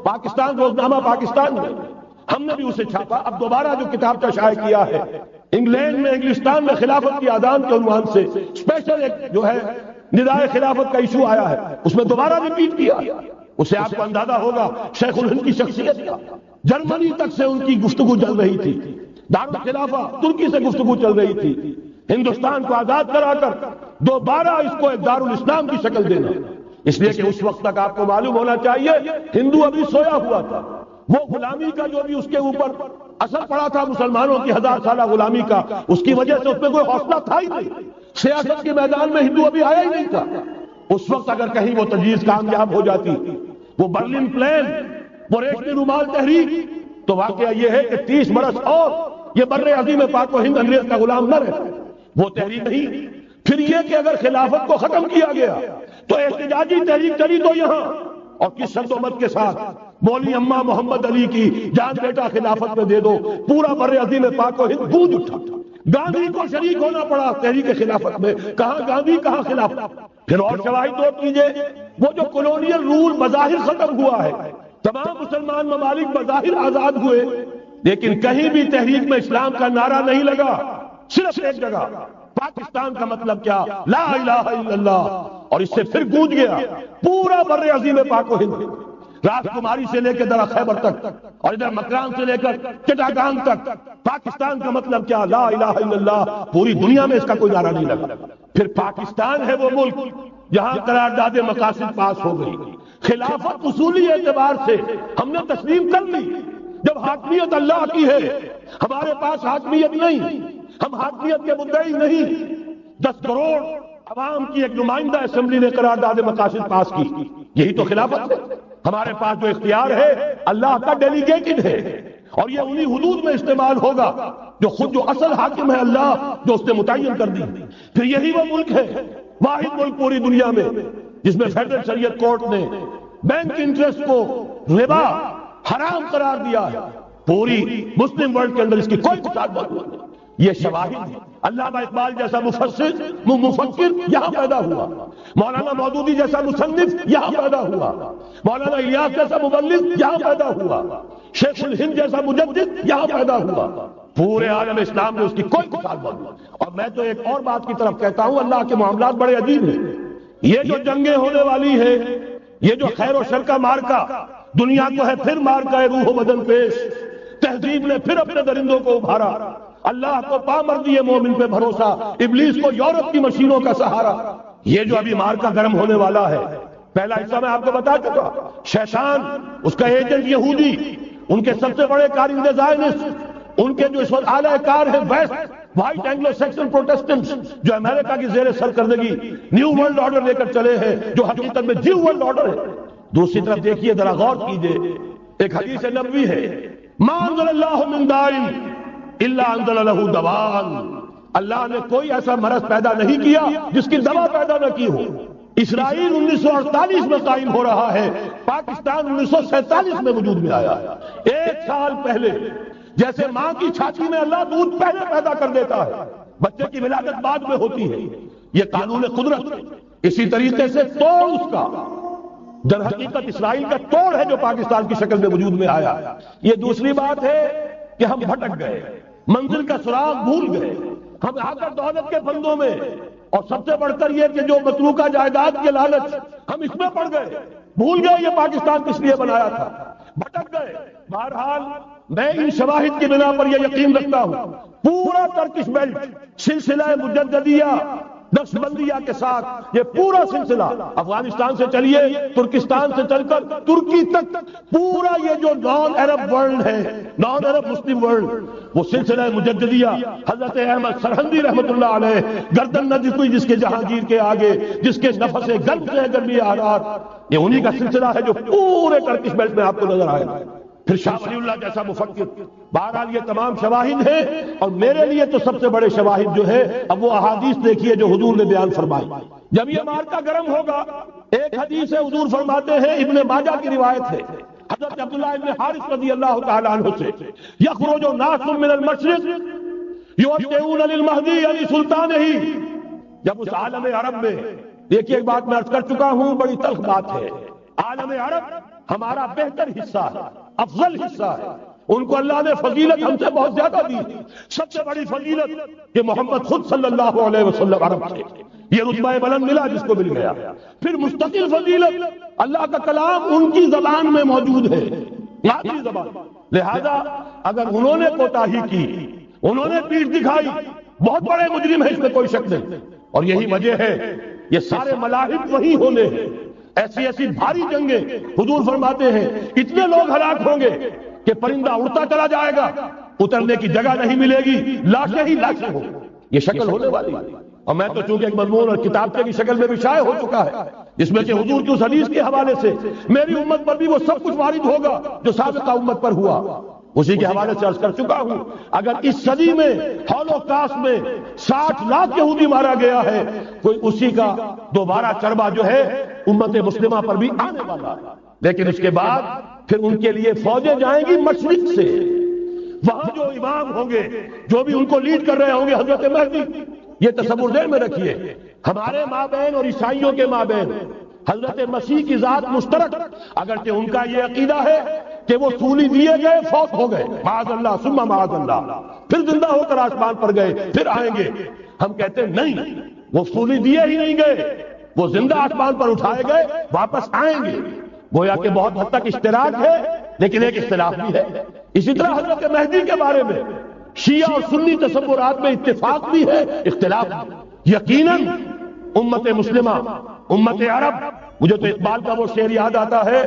پاکستان روزنامہ پاکستان میں، ہم نے بھی اسے چھاپا. اب دوبارہ جو کتاب کا شائع کیا ہے انگلینڈ میں انگلستان میں خلافت کی اذان کے عنوان سے اسپیشل ایک جو ہے ندائے خلافت کا ایشو آیا ہے, اس میں دوبارہ ریپیٹ کیا. اسے آپ کو اندازہ ہوگا شیخ الہند کی شخصیت کا. جرمنی تک سے ان کی گفتگو چل رہی تھی, دارالخلافہ ترکی سے گفتگو چل رہی تھی, ہندوستان کو آزاد کرا کر دوبارہ اس کو ایک دارالاسلام کی شکل دینا. اس لیے کہ اس وقت تک آپ کو معلوم ہونا چاہیے ہندو ابھی سویا ہوا تھا. وہ غلامی کا جو بھی اس کے اوپر اثر پڑا تھا مسلمانوں کی 1000 سالہ غلامی کا, اس کی وجہ سے اس میں کوئی حوصلہ تھا ہی نہیں. سیاست کے میدان میں ہندو ابھی آیا ہی نہیں تھا. اس وقت اگر کہیں وہ تجویز کامیاب ہو جاتی, وہ برلن پلان, وہ ریشمی رومال تحریک, تو واقعہ یہ ہے کہ 30 برس اور یہ بر عظیم پاک و ہند انگریز کا غلام نہ رہے. وہ تحریک نہیں. پھر یہ کہ اگر خلافت کو ختم کیا گیا تو احتجاجی تحریک چلی تو یہاں, اور کس شد و مت کے ساتھ مولوی اما محمد علی کی جان بیٹا خلافت میں دے دو, پورا بر عظیم پاک و ہند گونج اٹھا. گاندھی کو شریک ہونا پڑا تحریک خلافت میں. کہاں گاندھی کہاں خلافت. پھر اور شواہد نوٹ کیجئے, وہ جو کولونیل رول بظاہر ختم ہوا ہے, تمام مسلمان ممالک بظاہر آزاد ہوئے, لیکن کہیں بھی تحریک میں اسلام کا نعرہ نہیں لگا. صرف ایک جگہ, پاکستان کا مطلب کیا, لا الہ الا اللہ, اور اس سے پھر گونج گیا پورا بر عظیم پاک و ہند, راج کماری سے لے کے درا خیبر تک, اور ادھر مکران سے لے کر چٹاگانگ تک. پاکستان کا مطلب کیا, لا الہ الا اللہ. پوری دنیا میں اس کا کوئی نعرہ نہیں لگا. پھر پاکستان ہے وہ ملک جہاں قرارداد مقاصد پاس ہو گئی. خلافت اصولی اعتبار سے ہم نے تسلیم کر لی. جب حاکمیت اللہ کی ہے, ہمارے پاس حاکمیت نہیں, ہم حاکمیت کے مدعی نہیں. 10 کروڑ عوام کی ایک نمائندہ اسمبلی نے قرارداد مقاصد پاس کی, یہی تو خلافت ہے. ہمارے پاس جو اختیار ہے اللہ کا ڈیلیگیٹڈ ہے, اور یہ انہی حدود میں استعمال ہوگا جو خود جو اصل حاکم ہے اللہ, جو اس نے متعین کر دی. پھر یہی وہ ملک ہے, واحد ملک پوری دنیا میں جس میں فیڈرل شریعت کورٹ نے بینک انٹرسٹ کو ربا حرام قرار دیا ہے. پوری مسلم ورلڈ کے اندر اس کی کوئی مثال موجود نہیں. یہ شواہد ہے. علامہ اقبال جیسا مفکر یہاں پیدا ہوا, مولانا مودودی جیسا مصنف یہاں پیدا ہوا, مولانا الیاس جیسا مبلغ یہاں پیدا ہوا, شیخ الہند جیسا مجدد یہاں پیدا ہوا. پورے عالم اسلام میں اس کی کوئی مثال موجود. اور میں تو ایک اور بات کی طرف کہتا ہوں, اللہ کے معاملات بڑے عجیب ہیں. یہ جو جنگیں ہونے والی ہیں, یہ جو خیر و شر کا مارکا دنیا کو ہے, پھر مارکا ہے روح و بدن پیش. تہذیب نے پھر اپنے درندوں کو ابھارا, اللہ کو پامردی مومن پہ بھروسہ, ابلیس کو یورپ کی مشینوں کا سہارا. یہ جو ابھی مارکا گرم ہونے والا ہے, پہلا حصہ میں آپ کو بتا چکا, شیطان, اس کا ایجنٹ یہودی, ان کے سب سے بڑے کارندے زائنسٹ, ان کے جو اس وقت اعلی کار ہیں West white Anglo Saxon Protestants, جو امریکہ کی زیر سرکردگی نیو ورلڈ آرڈر لے کر چلے ہیں, جو حقیقت میں نیو ورلڈ آرڈر ہے. دوسری طرف دیکھیے, ذرا غور کیجئے, ایک حدیث نبوی ہے, ما انزل اللہ من داء الا انزل له دواء. اللہ نے کوئی ایسا مرض پیدا نہیں کیا جس کی دوا پیدا نہ کی ہو. اسرائیل 1948 میں قائم ہو رہا ہے, پاکستان 1947 میں وجود میں آیا. 1 سال پہلے جیسے ماں کی چھاتی میں اللہ دودھ پہلے پیدا کر دیتا ہے, بچے کی ولادت بعد میں ہوتی ہے. یہ قانون قدرت. اسی طریقے سے توڑ اس کا در حقیقت اسرائیل کا توڑ ہے جو پاکستان کی شکل میں وجود میں آیا. یہ دوسری بات ہے کہ ہم بھٹک گئے, منزل کا سراغ بھول گئے, ہم آ کر دولت کے پھندوں میں, اور سب سے بڑھ کر یہ کہ جو متروکہ جائیداد کے لالچ, ہم اس میں پڑ گئے, بھول گئے یہ پاکستان کس لیے بنایا تھا, بھٹک گئے. بہرحال میں ان شواہد کی بنا پر یہ یقین رکھتا ہوں, پورا ترکش بیلٹ سلسلہ مجددیہ نقشبندیہ کے ساتھ یہ پورا سلسلہ افغانستان سے چلیے, ترکستان سے چل کر ترکی تک, پورا یہ جو نان عرب ورلڈ ہے, نان عرب مسلم ورلڈ, وہ سلسلہ مجددیہ حضرت احمد سرہندی رحمت اللہ علیہ, گردن نہ جھکی جس کے جہانگیر کے آگے, جس کے نفس گرم سے گرمی آرات, یہ انہی کا سلسلہ ہے جو پورے ترکش بیلٹ میں آپ کو نظر آئے. پھر شاہ ولی اللہ جیسا مفکر. بہرحال یہ تمام شواہد ہیں, اور میرے لیے تو سب سے بڑے شواہد جو ہے, اب وہ احادیث دیکھیے جو حضور نے بیان فرمائی. جب یہ مارکا گرم ہوگا, ایک حدیث ہے حضور فرماتے ہیں, ابن ماجہ کی روایت ہے حضرت عبداللہ ابن حارث رضی اللہ تعالی عنہ سے, یخرج ناس من المشرق یؤتون للمہدی علی سلطانہ. جب اس عالم عرب میں, دیکھیے ایک بات میں عرض کر چکا ہوں, بڑی تلخ بات ہے, عالم عرب ہمارا بہتر حصہ ہے, افضل حصہ ہے, ان کو اللہ نے فضیلت ہم سے بہت زیادہ دی. سب سے بڑی فضیلت کہ محمد خود صلی اللہ علیہ وسلم عرب تھے، یہ رتبہ بلند ملا جس کو مل گیا. پھر مستقل فضیلت، اللہ کا کلام ان کی زبان میں موجود ہے، مادری زبان. لہذا اگر انہوں نے کوتاہی کی، انہوں نے پیٹھ دکھائی، بہت بڑے مجرم ہیں، اس میں کوئی شک نہیں. اور یہی وجہ ہے یہ سارے ملاحق وہی ہونے ہیں. ایسی ایسی بھاری جنگیں، حضور فرماتے ہیں اتنے لوگ ہلاک ہوں گے کہ پرندہ اڑتا چلا جائے گا، اترنے کی جگہ نہیں ملے گی، لاشیں ہی لاشیں ہوں. یہ شکل ہونے والی ہے. اور میں تو چونکہ ایک مضمون اور کتابچے کی شکل میں بھی شائع ہو چکا ہے، جس میں کہ حضور کی اس حدیث کے حوالے سے میری امت پر بھی وہ سب کچھ وارد ہوگا جو سابقہ امت پر ہوا، اسی کے حوالے سے عرض کر چکا ہوں. اگر اس صدی میں ہولوکاسٹ میں 60 لاکھ یہودی مارا گیا ہے، کوئی اسی کا دوبارہ چربا جو ہے امت مسلمہ پر بھی آنے والا ہے. لیکن اس کے بعد پھر ان کے لیے فوجیں جائیں گی مشرق سے. وہاں جو امام ہوں گے، جو بھی ان کو لیڈ کر رہے ہوں گے، حضرت مہدی. یہ تصور ذہن میں رکھیے، ہمارے مابین اور عیسائیوں کے مابین حضرت مسیح کی ذات مشترک، اگرچہ ان کا یہ عقیدہ ہے کہ وہ سولی دیے گئے، فوت ہو گئے، معاذ اللہ ثم معاذ اللہ، پھر زندہ ہو کر آسمان پر گئے، پھر آئیں گے. ہم کہتے ہیں نہیں، وہ سولی دیے ہی نہیں گئے، وہ زندہ آسمان پر اٹھائے گئے، واپس آئیں گے. گویا کہ بہت حد تک اشتراک ہے، لیکن ایک اختلاف بھی ہے. اسی طرح حضرت مہدی کے بارے میں شیعہ اور سنی تصورات میں اتفاق بھی ہے، اختلاف بھی. یقیناً امت مسلمہ، امت عرب، مجھے تو اقبال کا وہ شعر یاد آتا ہے،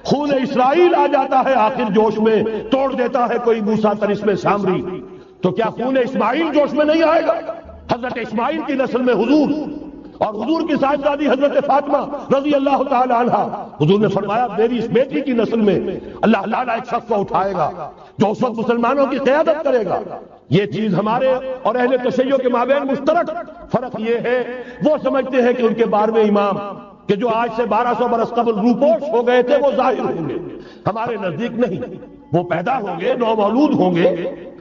خون اسرائیل آ جاتا ہے آخر جوش میں، توڑ دیتا ہے کوئی موسیٰ طرسم سامری. تو کیا خون اسماعیل جوش میں نہیں آئے گا؟ حضرت اسماعیل کی نسل میں حضور اور حضور کی صاحبزادی حضرت فاطمہ رضی اللہ تعالی عنہ، حضور نے فرمایا میری اس بیٹی کی نسل میں اللہ تعالیٰ ایک شخص کو اٹھائے گا جو اس وقت مسلمانوں کی قیادت کرے گا. یہ چیز ہمارے اور اہل تشیع کے مابین مشترک. فرق یہ ہے وہ سمجھتے ہیں کہ ان کے 12ویں امام کہ جو آج سے 1200 برس قبل روپوش ہو گئے تھے وہ ظاہر ہوں گے. ہمارے نزدیک نہیں، وہ پیدا ہوں گے، نو مولود ہوں گے،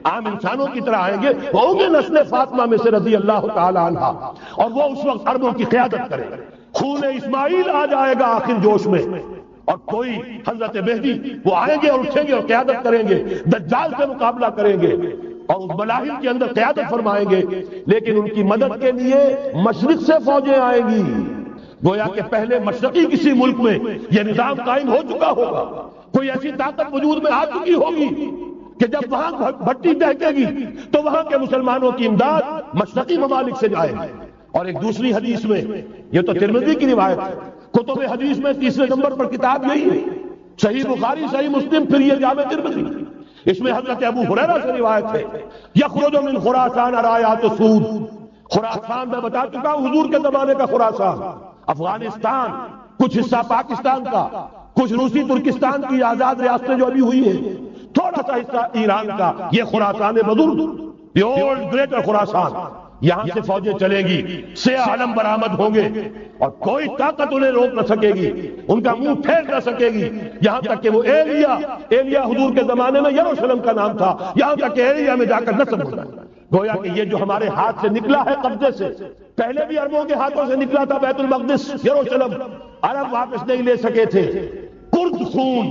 عام انسانوں کی طرح آئیں گے، ہوں گے نسل فاطمہ میں سے رضی اللہ تعالی عنہ، اور وہ اس وقت عربوں کی قیادت کرے. خون اسماعیل آ جائے گا آخر جوش میں، اور کوئی حضرت مہدی وہ آئیں گے اور اٹھیں گے اور قیادت کریں گے، دجال سے مقابلہ کریں گے اور اس ملاحم کے اندر قیادت فرمائیں گے. لیکن ان کی مدد کے لیے مشرق سے فوجیں آئیں گی. گویا کہ پہلے مشرقی کسی ملک میں یہ نظام قائم ہو چکا ہوگا، کوئی ایسی طاقت وجود میں آ چکی ہوگی کہ جب وہاں بھٹی دہکے گی تو وہاں کے مسلمانوں کی امداد مشرقی ممالک سے جائے گی. اور ایک دوسری حدیث میں، یہ تو ترمذی کی روایت ہے، کتب حدیث میں تیسرے نمبر پر کتاب یہی ہے، صحیح بخاری، صحیح مسلم، پھر یہ جامع ترمذی. اس میں حضرت ابو ہریرہ سے روایت ہے، یخرج من خراسان رایات سود. خراسان میں بتا چکا ہوں حضور کے زمانے کا خراسان، افغانستان، کچھ حصہ پاکستان کا، کچھ روسی ترکستان کی آزاد ریاستیں جو ابھی ہوئی ہیں، تھوڑا سا حصہ ایران کا، یہ خراسان بزرگ، دی اولڈ گریٹر خراسان. یہاں سے فوجیں چلیں گی، سیاہ علم برآمد ہوں گے اور کوئی طاقت انہیں روک نہ سکے گی، ان کا منہ پھیر نہ سکے گی. یہاں تک کہ وہ ایلیا حضور کے زمانے میں یروشلم کا نام تھا، یہاں تک کہ ایلیا میں جا کر نسب ہوتا ہے. گویا کہ یہ جو ہمارے ہاتھ سے نکلا ہے قبضے سے، پہلے بھی عربوں کے ہاتھوں سے نکلا تھا بیت المقدس، یروشلم، عرب واپس نہیں لے سکے تھے. کرد خون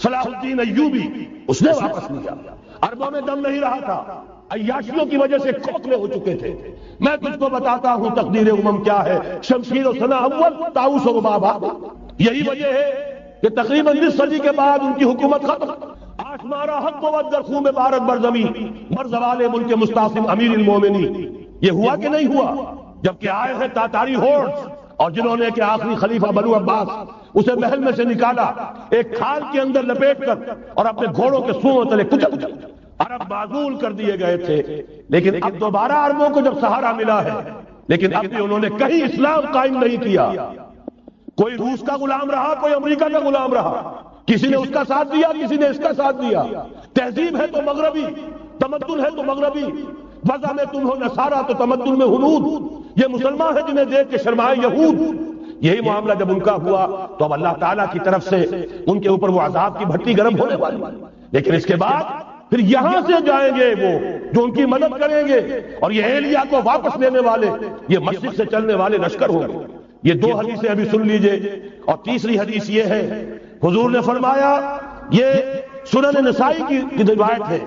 صلاح الدین ایوبی اس نے واپس لیا. عربوں میں دم نہیں رہا تھا، عیاشیوں کی وجہ سے کھوکھلے ہو چکے تھے. میں تجھ کو بتاتا ہوں تقدیر امم کیا ہے، شمشیر و ثنا اول، طاؤس و ربابہ. یہی وجہ ہے کہ تقریباً 20 صدی کے بعد ان کی حکومت ختم. آشمارا حق و در خون بارت بر زمین بر زوال ملک مستعصم امیر المومنین. یہ ہوا کہ نہیں ہوا؟ جبکہ آئے ہیں تاتاری ہورڈز، اور جنہوں نے کہ آخری خلیفہ بنو عباس اسے محل میں سے نکالا، ایک کھال کے اندر لپیٹ کر اور اپنے گھوڑوں کے سوؤں تلے کچل عرب معزول کر دیے گئے تھے. لیکن اب دوبارہ عربوں کو جب سہارا ملا ہے، لیکن اب بھی انہوں نے کہیں اسلام قائم نہیں کیا. کوئی روس کا غلام رہا، کوئی امریکہ کا غلام رہا، کسی نے اس کا ساتھ دیا، کسی نے اس کا ساتھ دیا. تہذیب ہے تو مغربی، تمدن ہے تو مغربی، وضع میں تم ہو نصارہ تو تمدن میں ہنود. یہ مسلمان ہیں جنہیں دیکھ کے شرمائے یہود. یہی معاملہ جب ان کا ہوا تو اب اللہ تعالیٰ کی طرف سے ان کے اوپر وہ عذاب کی بھٹی گرم ہونے والی. لیکن اس کے بعد پھر یہاں سے جائیں گے وہ جو ان کی مدد کریں گے، اور یہ ایلیا کو واپس لینے والے، یہ مشرق سے چلنے والے لشکر ہوں گے. یہ 2 حدیثیں ابھی سن لیجئے. اور تیسری حدیث یہ ہے، حضور نے فرمایا یہ سنن نسائی کی روایت ہے،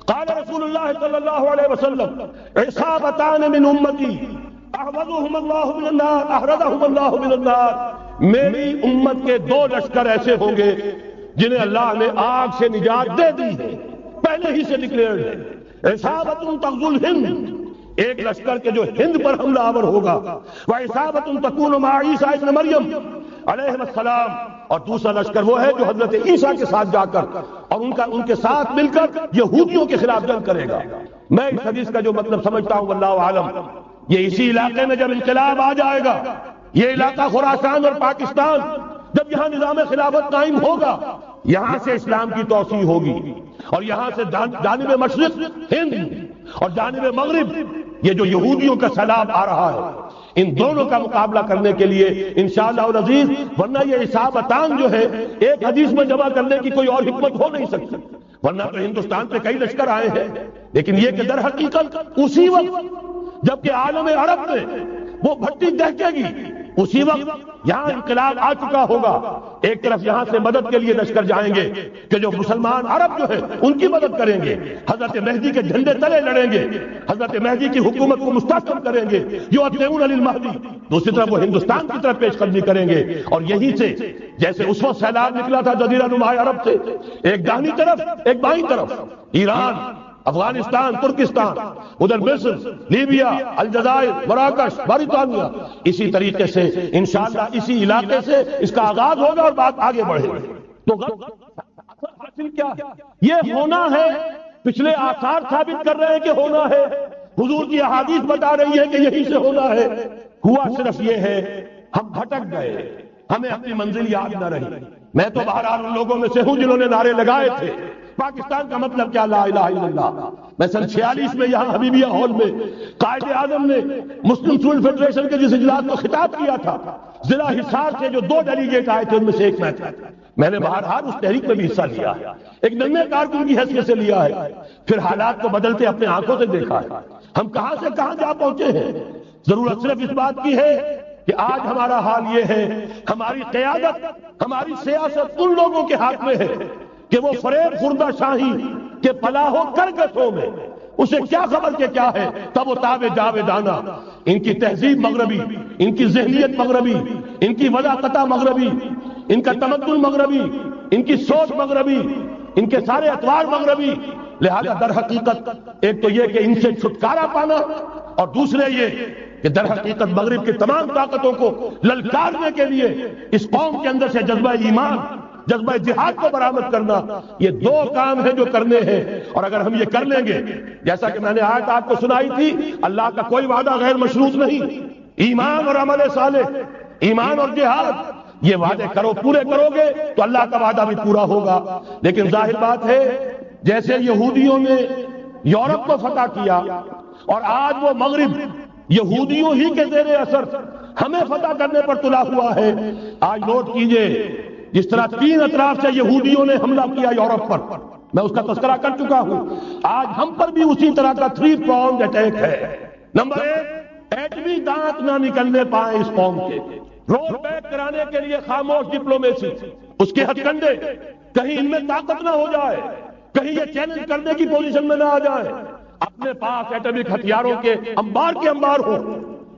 قال رسول اللہ صلی اللہ علیہ وسلم عصابتان من امتی احرزهم اللہ من النار احرزهم اللہ من النار، میری امت کے دو لشکر ایسے ہوں گے جنہیں اللہ نے آگ سے نجات دے دی ہے، پہلے ہی سے ڈکلیئرڈ ہے۔ عصابت تغزو الہند، ایک لشکر کے جو ہند پر حملہ آور ہوگا، وعصابت تکون مع عیسیٰ ابن مریم علیہ السلام، اور دوسرا لشکر وہ ہے جو حضرت عیسیٰ کے ساتھ جا کر اور ان کے ساتھ مل کر یہودیوں کے خلاف جنگ کرے گا۔ میں اس حدیث کا جو مطلب سمجھتا ہوں واللہ عالم، یہ اسی علاقے میں جب انقلاب آ جائے گا، یہ علاقہ خراسان اور پاکستان، جب یہاں نظام خلافت قائم ہوگا، یہاں سے اسلام کی توسیع ہوگی، اور یہاں سے جانب مشرق ہند اور جانب مغرب یہ جو یہودیوں کا سیلاب آ رہا ہے، ان دونوں کا مقابلہ کرنے کے لیے انشاءاللہ العزیز، ورنہ یہ عصابتان جو ہے ایک حدیث میں جمع کرنے کی کوئی اور حکمت ہو نہیں سکتی، ورنہ تو ہندوستان پہ کئی لشکر آئے ہیں، لیکن یہ کہ در حقیقت اسی وقت جبکہ عالم عرب میں وہ بھٹی دہکے گی، اسی وقت یہاں انقلاب آ چکا ہوگا، ایک طرف یہاں سے مدد کے لیے لشکر جائیں گے کہ جو مسلمان عرب جو ہے ان کی مدد کریں گے، حضرت مہدی کے جھنڈے تلے لڑیں گے، حضرت مہدی کی حکومت کو مستحکم کریں گے، یؤتون للمہدی، دوسری طرف وہ ہندوستان کی طرف پیش قدمی کریں گے، اور یہیں سے جیسے اس وقت سیلاب نکلا تھا جزیرہ نما عرب سے، ایک داہنی طرف ایک بائیں طرف، ایران، افغانستان، ترکستان، ادھر مصر، لیبیا، الجزائر، مراکش، موریتانیہ، اسی طریقے سے انشاءاللہ اسی علاقے سے اس کا آغاز ہوگا اور بات آگے بڑھے گی۔ تو حاصل کیا ہے؟ یہ ہونا ہے، پچھلے آثار ثابت کر رہے ہیں کہ ہونا ہے، حضور کی احادیث بتا رہی ہے کہ یہی سے ہونا ہے، ہوا صرف یہ ہے ہم بھٹک گئے، ہمیں اپنی منزل یاد نہ رہی۔ میں تو بہرحال ان لوگوں میں سے ہوں جنہوں نے نعرے لگائے تھے پاکستان کا مطلب کیا، لا الہ الا اللہ۔ میں سن 46 میں یہاں حبیبیہ ہال میں قائد اعظم نے مسلم اسٹوڈنٹ فیڈریشن کے جس اجلاس کو خطاب کیا تھا، ضلع حصار سے جو 2 ڈیلیگیٹ آئے تھے ان میں سے ایک میں تھا، میں نے بہرحال اس تحریک میں بھی حصہ لیا ہے، ایک ننھے کارکن کی حیثیت سے لیا ہے، پھر حالات کو بدلتے اپنے آنکھوں سے دیکھا ہے، ہم کہاں سے کہاں جا پہنچے ہیں۔ ضرورت صرف اس بات کی ہے کہ آج ہمارا حال یہ ہے، ہماری قیادت، ہماری سیاست ان لوگوں کے ہاتھ میں ہے کہ وہ فریب خوردہ شاہی کے پلاہو کرگسوں میں، اسے کیا خبر کہ کیا ہے، تب و تاب جاویدانہ، ان کی تہذیب مغربی، ان کی ذہنیت مغربی، ان کی وضاقتہ مغربی، ان کا تمدن مغربی، ان کی سوچ مغربی، ان کے سارے اطوار مغربی، لہذا در حقیقت ایک تو یہ کہ ان سے چھٹکارا پانا، اور دوسرے یہ کہ در حقیقت مغرب کی تمام طاقتوں کو للکارنے کے لیے اس قوم کے اندر سے جذبہ ایمان، جذبہ جہاد کو برآمد کرنا، یہ 2 کام ہیں جو کرنے ہیں، اور اگر ہم یہ کر لیں گے، جیسا کہ میں نے آیت آپ کو سنائی تھی، اللہ کا کوئی وعدہ غیر مشروط نہیں، ایمان اور عمل صالح، ایمان اور جہاد، یہ وعدے پورے کرو گے تو اللہ کا وعدہ بھی پورا ہوگا۔ لیکن ظاہر بات ہے جیسے یہودیوں نے یورپ کو فتح کیا اور آج وہ مغرب یہودیوں ہی کے زیر اثر ہمیں فتح کرنے پر تلا ہوا ہے، آج نوٹ کیجئے جس طرح 3 اطراف سے یہودیوں نے حملہ کیا یورپ پر، میں اس کا تذکرہ کر چکا ہوں، آج ہم پر بھی اسی طرح کا 3 پراؤنڈ اٹیک ہے۔ نمبر 1، ایٹمی دانت نہ نکلنے پائے اس قوم کے، رول بیک کرانے کے لیے خاموش ڈپلومیسی، اس کے ہتھ کنڈے، کہیں ان میں طاقت نہ ہو جائے، کہیں یہ چیلنج کرنے کی پوزیشن میں نہ آ جائے، اپنے پاس ایٹمک ہتھیاروں کے انبار ہو،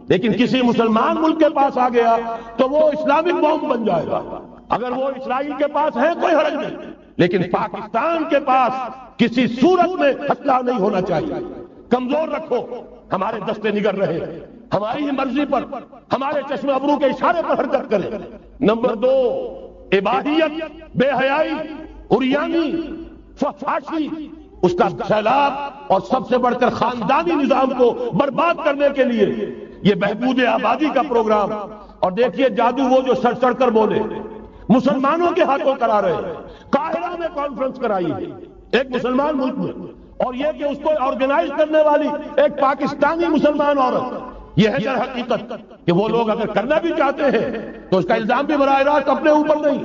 لیکن کسی مسلمان ملک کے پاس آ گیا تو وہ اسلامک بم بن جائے گا۔ اگر وہ اسرائیل کے پاس ہے کوئی حرج نہیں، لیکن پاکستان کے پاس کسی صورت میں اسلحہ نہیں ہونا چاہیے۔ کمزور رکھو، ہمارے دستے نگر رہے، ہماری ہی مرضی پر، ہمارے چشم ابرو کے اشارے پر حرکت کرے۔ نمبر 2، اباحیت، بے حیائی، عریانی، فحاشی، اس کا سیلاب، اور سب سے بڑھ کر خاندانی نظام کو برباد کرنے کے لیے یہ بہبود آبادی کا پروگرام۔ اور دیکھیے جادو وہ جو سڑ سڑ کر بولے، مسلمانوں کے ہاتھوں کرا رہے، قاہرہ میں کانفرنس کرائی ہے ایک مسلمان ملک میں، اور یہ کہ اس کو آرگنائز کرنے والی ایک پاکستانی مسلمان عورت۔ یہ ہے در حقیقت کہ وہ لوگ اگر کرنا بھی چاہتے ہیں تو اس کا الزام بھی براہ راست اپنے اوپر نہیں،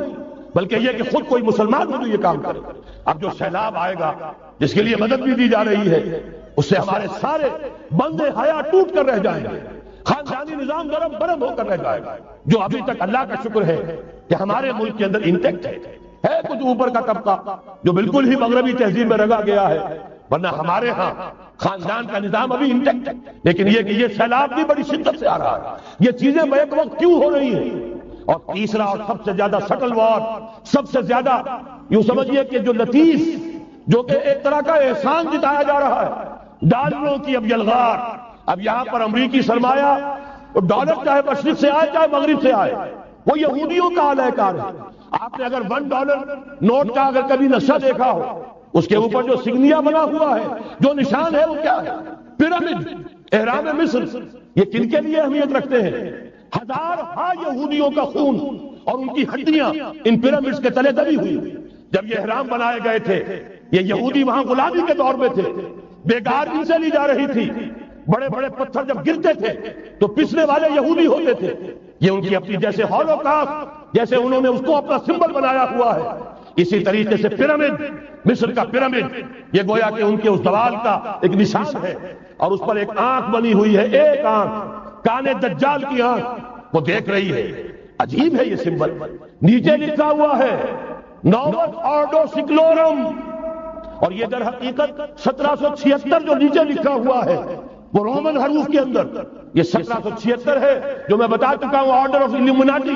بلکہ یہ کہ خود کوئی مسلمان ہو جو یہ کام کرے۔ اب جو سیلاب آئے گا جس کے لیے مدد بھی دی جا رہی ہے، اس سے ہمارے سارے بندے حیا ٹوٹ کر رہ جائیں گے، خاندانی نظام برم ہو کر رہ جائے گا۔ جو ابھی تک اللہ کا شکر ہے کہ ہمارے ملک کے اندر انٹیکٹ ہے، ہے کچھ اوپر کا طبقہ جو بالکل ہی مغربی تہذیب میں رگا گیا ہے، ورنہ ہمارے ہاں خاندان کا نظام ابھی انٹیکٹ ہے، لیکن یہ کہ یہ سیلاب بھی بڑی شدت سے آ رہا ہے، یہ چیزیں بیک وقت کیوں ہو رہی ہیں؟ اور تیسرا اور سب سے زیادہ سٹل وار، سب سے زیادہ یوں سمجھیے کہ جو لطیف، جو کہ ایک طرح کا احسان جتایا جا رہا ہے، ڈالروں کی اب یلغار، اب یہاں پر امریکی سرمایہ، ڈالر چاہے مشرق سے آئے چاہے مغرب سے آئے، وہ یہودیوں کا اعلی کار ہے۔ آپ نے اگر $1 نوٹ کا اگر کبھی نقشہ دیکھا ہو، اس کے اوپر جو سگنیا بنا ہوا ہے، جو نشان ہے، وہ کیا ہے؟ پیرامڈ، اہرام مصر۔ یہ کن کے لیے اہمیت رکھتے ہیں؟ ہزارہا یہودیوں کا خون اور ان کی ہڈیاں ان پیرامڈز کے تلے دبی ہوئی۔ جب یہ احرام بنائے گئے تھے، یہ یہودی وہاں غلامی کے دور میں تھے، بیگار ان سے لی جا رہی تھی، بڑے بڑے پتھر جب گرتے تھے تو پسنے والے یہودی ہوتے تھے۔ یہ ان کی اپنی جیسے ہولوکاسٹ، جیسے انہوں نے اس کو اپنا سمبل بنایا ہوا ہے، اسی طریقے سے پیرامڈ، مصر کا پیرامڈ، یہ گویا کہ ان کے اس دوال کا ایک نشان ہے، اور اس پر ایک آنکھ بنی ہوئی ہے، ایک آنکھ، کان دجال کی آنکھ، وہ دیکھ رہی ہے۔ عجیب ہے یہ سمبل۔ نیچے لکھا ہوا ہے نووس آرڈو سکلورم، اور یہ در حقیقت 1776 جو نیچے لکھا ہوا ہے وہ رومن حروف کے اندر یہ 1776 ہے، جو میں بتا چکا ہوں آرڈر آف الومناٹی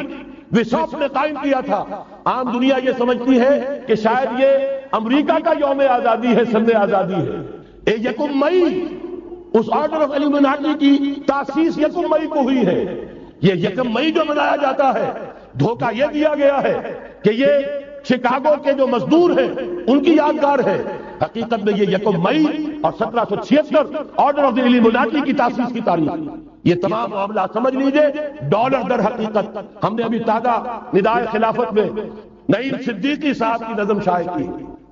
وساف نے قائم کیا تھا۔ عام دنیا یہ سمجھتی ہے کہ شاید یہ امریکہ کا یوم آزادی ہے، سن آزادی ہے۔ 1 مئی اس آرڈر آف الومناٹی کی تاسیس 1 مئی کو ہوئی ہے۔ یہ 1 مئی جو منایا جاتا ہے، دھوکہ یہ دیا گیا ہے کہ یہ شکاگو کے جو مزدور ہیں ان کی یادگار ہے۔ حقیقت میں یہ 1 مئی اور 1776 آرڈر آف دی الومناٹی کی تاسیس کی تاریخ۔ یہ تمام معاملات سمجھ لیجئے۔ ڈالر در حقیقت ہم نے ابھی تازہ ندائے خلافت میں نعیم صدیقی صاحب کی نظم شائع کی،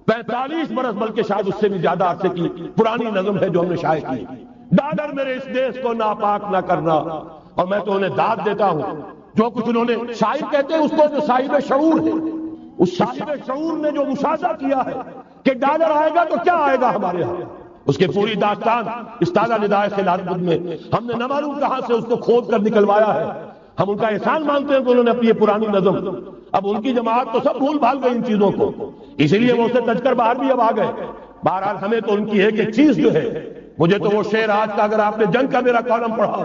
45 برس بلکہ شاید اس سے بھی زیادہ عرصے کی پرانی نظم ہے جو ہم نے شائع کی۔ ڈالر میرے اس دیش کو ناپاک نہ کرنا، اور میں تو انہیں داد دیتا ہوں جو کچھ انہوں نے، شاعر کہتے ہیں اس کو جو صاحب شعور ہے، اس صاحب شعور نے جو مشاہدہ کیا ہے کہ ڈالر آئے گا تو کیا آئے گا ہمارے ہاں، اس کے پوری داستان اس تازہ ندائے خلافت میں ہم نے نہ معلوم کہاں سے اس کو کھود کر نکلوایا ہے۔ ہم ان کا احسان مانتے ہیں کہ انہوں نے اپنی یہ پرانی نظم، اب ان کی جماعت تو سب بھول بھال گئی ان چیزوں کو، اسی لیے وہ اسے تج کر باہر بھی اب آ گئے۔ بہرحال ہمیں تو ان کی ایک ایک چیز جو ہے، مجھے تو وہ شعر آج کا اگر آپ نے جنگ کا میرا کالم پڑھا،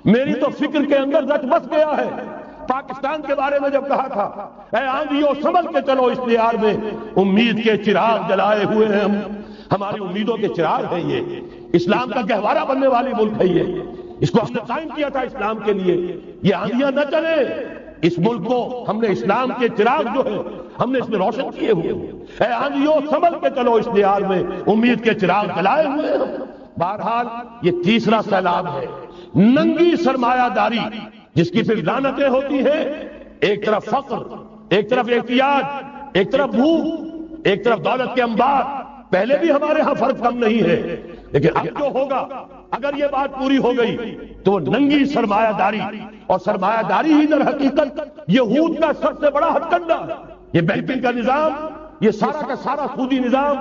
میری تو فکر کے اندر رچ بس گیا ہے۔ پاکستان کے بارے میں جب کہا تھا، اے آندھیوں سنبھل کے چلو اس دیار میں، امید کے چراغ جلائے ہوئے ہیں ہم، ہماری امیدوں کے چراغ ہیں یہ، اسلام کا گہوارہ بننے والی ملک ہے یہ، اس کو ہم نے قائم کیا تھا اسلام کے لیے، یہ آندھیاں نہ چلے، اس ملک کو ہم نے اسلام کے چراغ جو ہے ہم نے اس میں روشن کیے ہوئے، اے آندھیوں سنبھل کے چلو اس دیار میں، امید کے چراغ جلائے ہوئے ہیں۔ بہرحال یہ تیسرا سیلاب ہے، ننگی سرمایہ داری، جس کی پھر لعنتیں ہوتی ہیں، ایک طرف فقر، ایک طرف احتیاج، ایک طرف بھوک، ایک طرف دولت کے انبار۔ پہلے بھی ہمارے ہاں فرق کم نہیں ہے، لیکن اب جو ہوگا اگر یہ بات پوری ہو گئی تو وہ ننگی سرمایہ داری، اور سرمایہ داری ہی در حقیقت یہود کا سب سے بڑا ہتھ کنڈا۔ یہ بینکنگ کا نظام، یہ سارا کا سارا سودی نظام،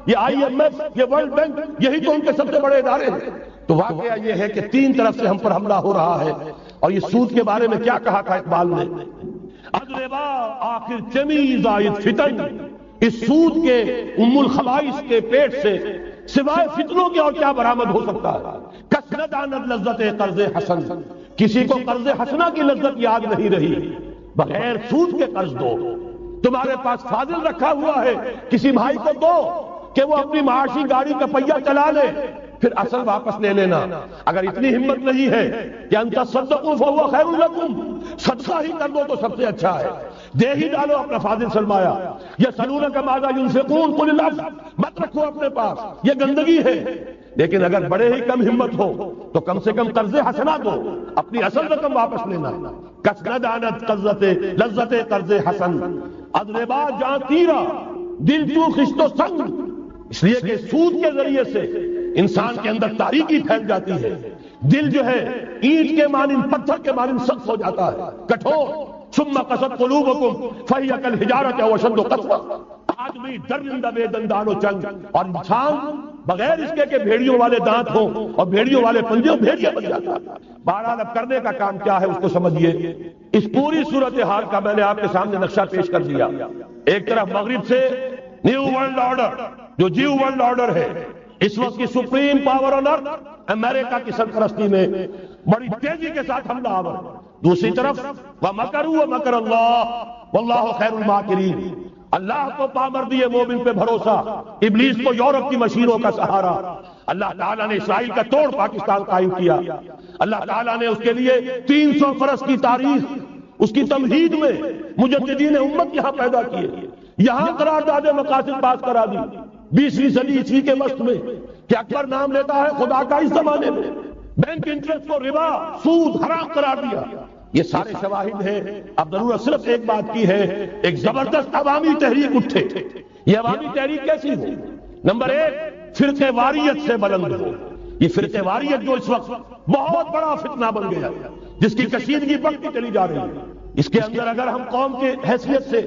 یہ IMF، یہ ورلڈ بینک، یہی تو ان کے سب سے بڑے ادارے ہیں۔ تو واقعہ یہ ہے کہ 3 طرف سے ہم پر حملہ ہو رہا ہے، اور یہ سود کے بارے میں کیا کہا تھا اقبال نے، ادربا آخر چمی زائد فتن، اس سود کے الخبائث کے پیٹ سے سوائے فتنوں کے اور کیا برآمد ہو سکتا ہے؟ کس نہ داند لذت قرض حسن، کسی کو قرض حسنہ کی لذت یاد نہیں رہی، بغیر سود کے قرض دو۔ تمہارے پاس فاضل رکھا ہوا ہے، کسی بھائی کو دو کہ وہ اپنی معاشی گاڑی کا پہیہ چلا لے، پھر اصل واپس لے لینا۔ اگر اتنی ہمت نہیں ہے کہ ان تصدقوا فهو خیر لکم، صدقہ ہی کر دو تو سب سے اچھا ہے، دے ہی ڈالو اپنا فاضل سرمایہ۔ یسألونک ماذا ينفقون قل العفو، مت رکھو اپنے پاس، یہ گندگی ہے۔ لیکن اگر بڑے ہی کم ہمت ہو تو کم سے کم قرض حسنہ دو، اپنی اصل رقم واپس لینا۔ کس نہ دانت لذت قرض حسن، ادربا جاں تیرا دل تو خشت و سنگ، اس لیے کہ سود کے ذریعے سے انسان کے اندر تاریکی پھیل جاتی ہے، دل جو ہے اینٹ کے مانند، پتھر کے مانند سخت ہو جاتا ہے، کٹھور۔ ثم قست قلوبکم فہی کالحجارۃ واشد قسوۃ، آدمی درندہ بے دندان و چنگ، اور انسان بغیر اس کے کہ بھیڑیوں والے دانت ہوں اور بھیڑیوں والے پنجے ہوں، بھیڑیا بن جاتا۔ بہرحال اب کرنے کا کام کیا ہے اس کو سمجھیے۔ اس پوری صورتحال کا میں نے آپ کے سامنے نقشہ پیش کر دیا۔ ایک طرف مغرب سے نیو ورلڈ آرڈر، جو نیو ورلڈ آرڈر ہے، اس وقت کی سپریم پاور آن ارتھ امریکہ کی سرپرستی میں بڑی تیزی کے ساتھ حملہ آور۔ دوسری طرف وَمَكَرُوا وَمَكَرَ اللَّهُ وَاللَّهُ خَيْرُ الْمَاكِرِينَ، اللہ کو پامردی مومن پہ بھروسہ، ابلیس کو یورپ کی مشینوں کا سہارا۔ اللہ تعالیٰ نے اسرائیل کا توڑ پاکستان قائم کیا۔ اللہ تعالیٰ نے اس کے لیے 300 برس کی تاریخ، اس کی تمہید میں مجددین امت یہاں پیدا کیے، یہاں قرارداد مقاصد پاس کرا دی 20ویں صدی عیسوی کے وسط میں کہ اکبر نام لیتا ہے خدا کا، اس زمانے میں بینک انٹرسٹ کو ربا، سود حرام قرار دیا۔ یہ سارے شواہد ہیں۔ اب ضرورت صرف ایک بات کی ہے، ایک زبردست عوامی تحریک اٹھے۔ یہ عوامی تحریک کیسی ہو؟ نمبر ایک، فرقے واریت سے بلند ہو۔ یہ فرقے واریت جو اس وقت بہت بڑا فتنہ بن گیا، جس کی کشیدگی بڑھتی چلی جا رہی ہے، اس کے اندر اگر ہم قوم کے حیثیت سے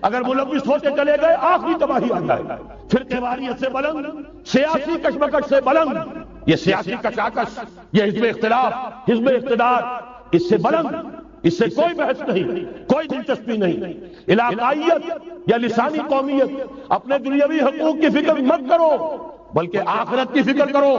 اگر ملوث ہوتے چلے گئے، آخری تباہی آ جائے گا۔ فرقے واریت سے بلند، سیاسی کشمکش سے بلند، یہ سیاسی کشاکش، یہ حزب اختلاف، حزب اقتدار، اس سے بلند، اس سے کوئی بحث نہیں، کوئی دلچسپی نہیں۔ علاقائیت یا لسانی قومیت، اپنے دنیاوی حقوق کی فکر مت کرو، بلکہ آخرت کی فکر کرو،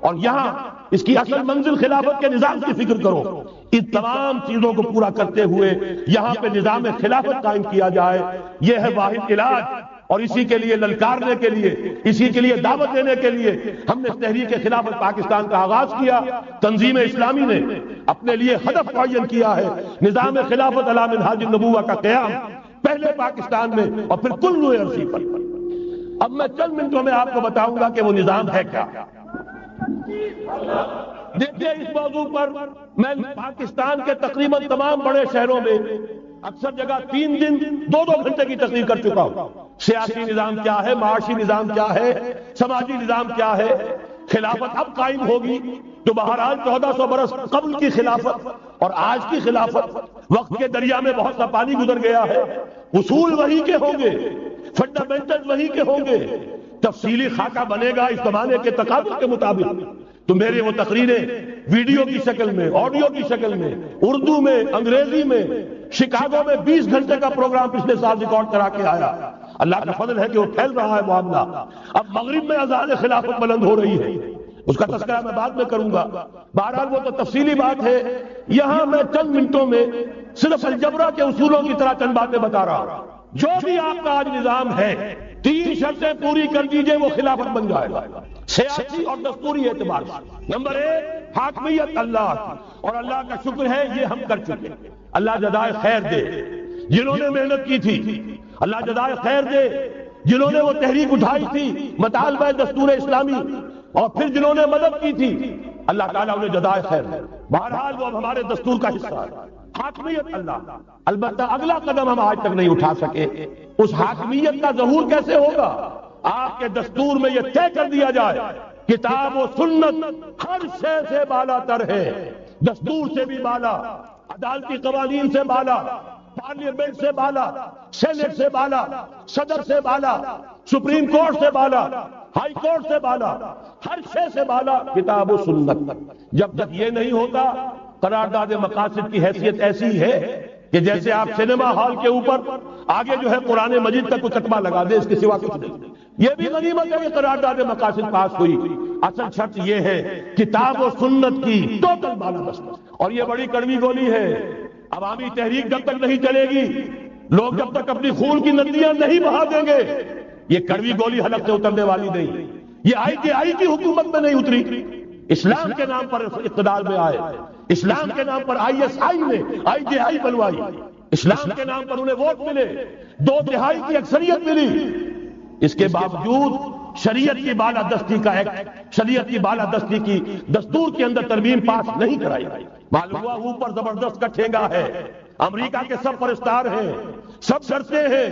اور یہاں اس کی اصل منزل خلافت کے نظام کی فکر کرو۔ ان تمام چیزوں کو پورا کرتے ہوئے یہاں پہ نظام خلافت قائم کیا جائے، یہ ہے واحد علاج۔ اور اسی کے لیے للکارنے کے لیے، اسی کے لیے دعوت دینے کے لیے ہم نے تحریک خلافت پاکستان کا آغاز کیا۔ تنظیم اسلامی نے اپنے لیے ہدف معین کیا ہے، نظام خلافت علی منہاج النبوہ کا قیام، پہلے پاکستان میں اور پھر کل نوع عرصی پر۔ اب میں چند منٹوں میں آپ کو بتاؤں گا کہ وہ نظام ہے کیا۔ دیکھیے، اس موضوع پر میں پاکستان کے تقریباً تمام بڑے شہروں میں اکثر جگہ 3 دن 2 گھنٹے کی تقریر کر چکا ہوں۔ سیاسی نظام کیا ہے، معاشی نظام کیا ہے، سماجی نظام کیا ہے، خلافت اب قائم ہوگی جو بہرحال 1400 برس قبل کی خلافت اور آج کی خلافت، وقت کے دریا میں بہت سا پانی گزر گیا ہے، اصول وہی کے ہوں گے، فنڈامنٹل وہی کے ہوں گے، تفصیلی خاکہ بنے گا اس زمانے کے تقاضے کے مطابق۔ تو میرے وہ تقریریں ویڈیو کی شکل میں، آڈیو کی شکل میں، اردو میں، انگریزی میں، شکاگو میں 20 گھنٹے کا پروگرام پچھلے سال ریکارڈ کرا کے آیا۔ اللہ کا فضل ہے کہ وہ پھیل رہا ہے معاملہ۔ اب مغرب میں اذان خلافت بلند ہو رہی ہے، اس کا تذکرہ میں بعد میں کروں گا۔ بہرحال وہ تو تفصیلی بات ہے، یہاں میں چند منٹوں میں صرف الجبرا کے اصولوں کی طرح چند باتیں بتا رہا ہوں۔ جو بھی آپ کا آج نظام ہے، 3 شرطیں پوری کر دیجئے، وہ خلافت بن جائے گا، سیاسی اور دستوری اعتبار سے۔ نمبر 1، حاکمیت اللہ کی، اور اللہ کا شکر ہے یہ ہم کر چکے۔ اللہ جزائے خیر دے جنہوں نے محنت کی تھی، اللہ جزائے خیر دے جنہوں نے وہ تحریک اٹھائی تھی مطالبہ دستور اسلامی، اور پھر جنہوں نے مدد کی تھی، اللہ تعالیٰ انہیں جزائے خیر دے۔ بہرحال وہ ہمارے دستور کا حصہ ہے، حاکمیت اللہ۔ البتہ اگلا قدم ہم آج تک نہیں اٹھا سکے، اس حاکمیت کا ظہور کیسے ہوگا؟ آپ کے دستور میں یہ طے کر دیا جائے، کتاب و سنت ہر شے سے بالا تر ہے، دستور سے بھی بالا، عدالتی قوانین سے بالا، پارلیمنٹ سے بالا، سینٹ سے بالا، صدر سے بالا، سپریم کورٹ سے بالا، ہائی کورٹ سے بالا، ہر شے سے بالا کتاب و سنت۔ جب تک یہ نہیں ہوتا، قرارداد مقاصد کی حیثیت ایسی ہے کہ جیسے آپ سینما ہال کے اوپر آگے جو ہے قرآن مجید کا کوئی کتبہ لگا دے، اس کے سوا کچھ نہیں۔ یہ بھی غنیمت ہے کہ قرارداد مقاصد پاس ہوئی، اصل شرط یہ ہے کتاب و سنت کی ٹوٹل بالادستی۔ اور یہ بڑی کڑوی گولی ہے، عوامی تحریک جب تک نہیں چلے گی، لوگ جب تک اپنی خون کی ندیاں نہیں بہا دیں گے، یہ کڑوی گولی حلق سے اترنے والی نہیں۔ یہ ITI کی حکومت میں نہیں اتری، اسلام کے نام پر اقتدار میں آئے، اسلام کے نام پر ISI نے ITI بنوائی، اسلام کے نام پر انہیں ووٹ ملے، 2/3 کی اکثریت ملی، اس کے باوجود شریعت کی بالادستی کا ایکٹ، شریعت کی بالادستی کی دستور کے اندر ترمیم پاس نہیں کرائی۔ معلوم ہوا اوپر زبردست کا ٹھینگا ہے، امریکہ کے سب پرستار ہیں، سب ڈرتے ہیں،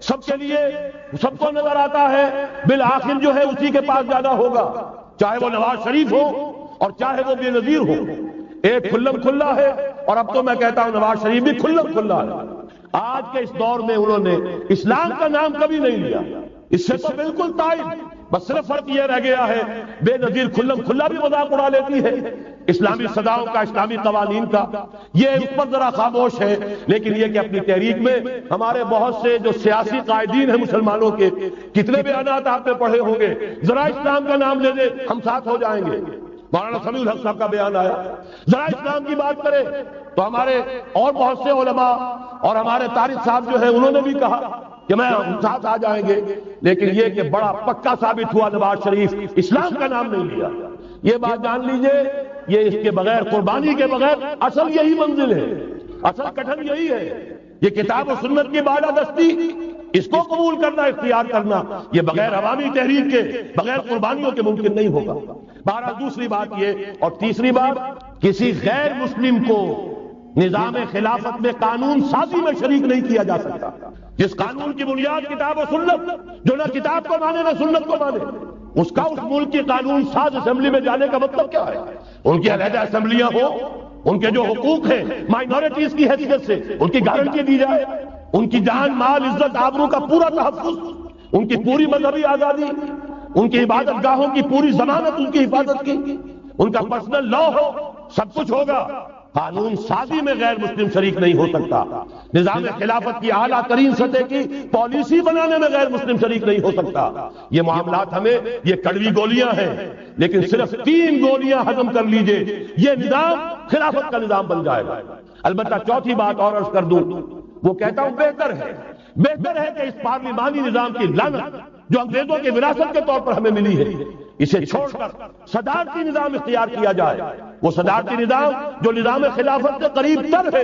سب کے لیے سب کو نظر آتا ہے بالآخر جو ہے اسی کے پاس جانا ہوگا، چاہے وہ نواز شریف ہو اور چاہے وہ بے نظیر ہو۔ ایک کھلم کھلا ہے، اور اب تو میں کہتا ہوں نواز شریف بھی کھلم کھلا ہے۔ آج کے اس دور میں انہوں نے اسلام کا نام کبھی نہیں لیا، اس سے تو بالکل تائب۔ بس صرف فرق یہ رہ گیا ہے بے نظیر کھلم کھلا بھی مذاق اڑا لیتی ہے اسلامی صداؤں کا، اسلامی قوانین کا، یہ اس پر ذرا خاموش ہے. لیکن یہ کہ اپنی تحریک میں ہمارے بہت سے جو سیاسی قائدین ہیں مسلمانوں کے، کتنے بیانات آپ نے پڑھے ہوں گے، ذرا اسلام کا نام لے دیں ہم ساتھ ہو جائیں گے. مولانا سمیع الحق صاحب کا بیان آیا، ذرا اسلام کی بات کرے تو ہمارے اور بہت سے علماء اور ہمارے طارق صاحب جو ہے انہوں نے بھی کہا کہ میں ہم ساتھ آ جائیں گے. لیکن یہ کہ بڑا پکا ثابت ہوا نواز شریف اسلام کا نام نہیں لیا. یہ بات جان لیجئے، یہ اس کے بغیر، قربانی کے بغیر اصل یہی منزل ہے، اصل کٹھن یہی ہے. یہ کتاب و سنت کی بالادستی، اس کو قبول کرنا، اختیار کرنا، یہ بغیر عوامی تحریک کے، بغیر قربانیوں کے ممکن نہیں ہوگا. بہرحال دوسری بات یہ، اور تیسری بات، کسی غیر مسلم کو نظام خلافت میں قانون سازی میں شریک نہیں کیا جا سکتا. جس قانون کی بنیاد کتاب و سنت، جو نہ کتاب کو مانے نہ سنت کو مانے، اس کا اس ملک کی قانون ساز اسمبلی میں جانے کا مطلب کیا ہے؟ ان کی علیحدہ اسمبلیاں ہوں، ان کے جو حقوق ہیں مائنورٹیز کی حیثیت سے ان کی گارنٹی دی جائے، ان کی جان مال عزت آبرو کا پورا تحفظ، ان کی پوری مذہبی آزادی، ان کی عبادت گاہوں کی پوری ضمانت ان کی حفاظت کی، ان کا پرسنل لا ہو، سب کچھ ہوگا. قانون سازی میں غیر مسلم شریک نہیں ہو سکتا. نظام خلافت کی اعلیٰ ترین سطح کی پالیسی بنانے میں غیر مسلم شریک نہیں ہو سکتا. یہ معاملات ہمیں، یہ کڑوی گولیاں ہیں، لیکن صرف 3 گولیاں ہضم کر لیجئے، یہ نظام خلافت کا نظام بن جائے گا. البتہ چوتھی بات اور عرض کر دوں، وہ کہتا ہوں بہتر ہے کہ اس پارلیمانی نظام کی لعنت جو انگریزوں کی وراثت کے طور پر ہمیں ملی ہے، اسے چھوڑ کر صدارتی نظام اختیار کیا جائے. وہ صدارتی نظام جو نظام خلافت کے قریب تر ہے،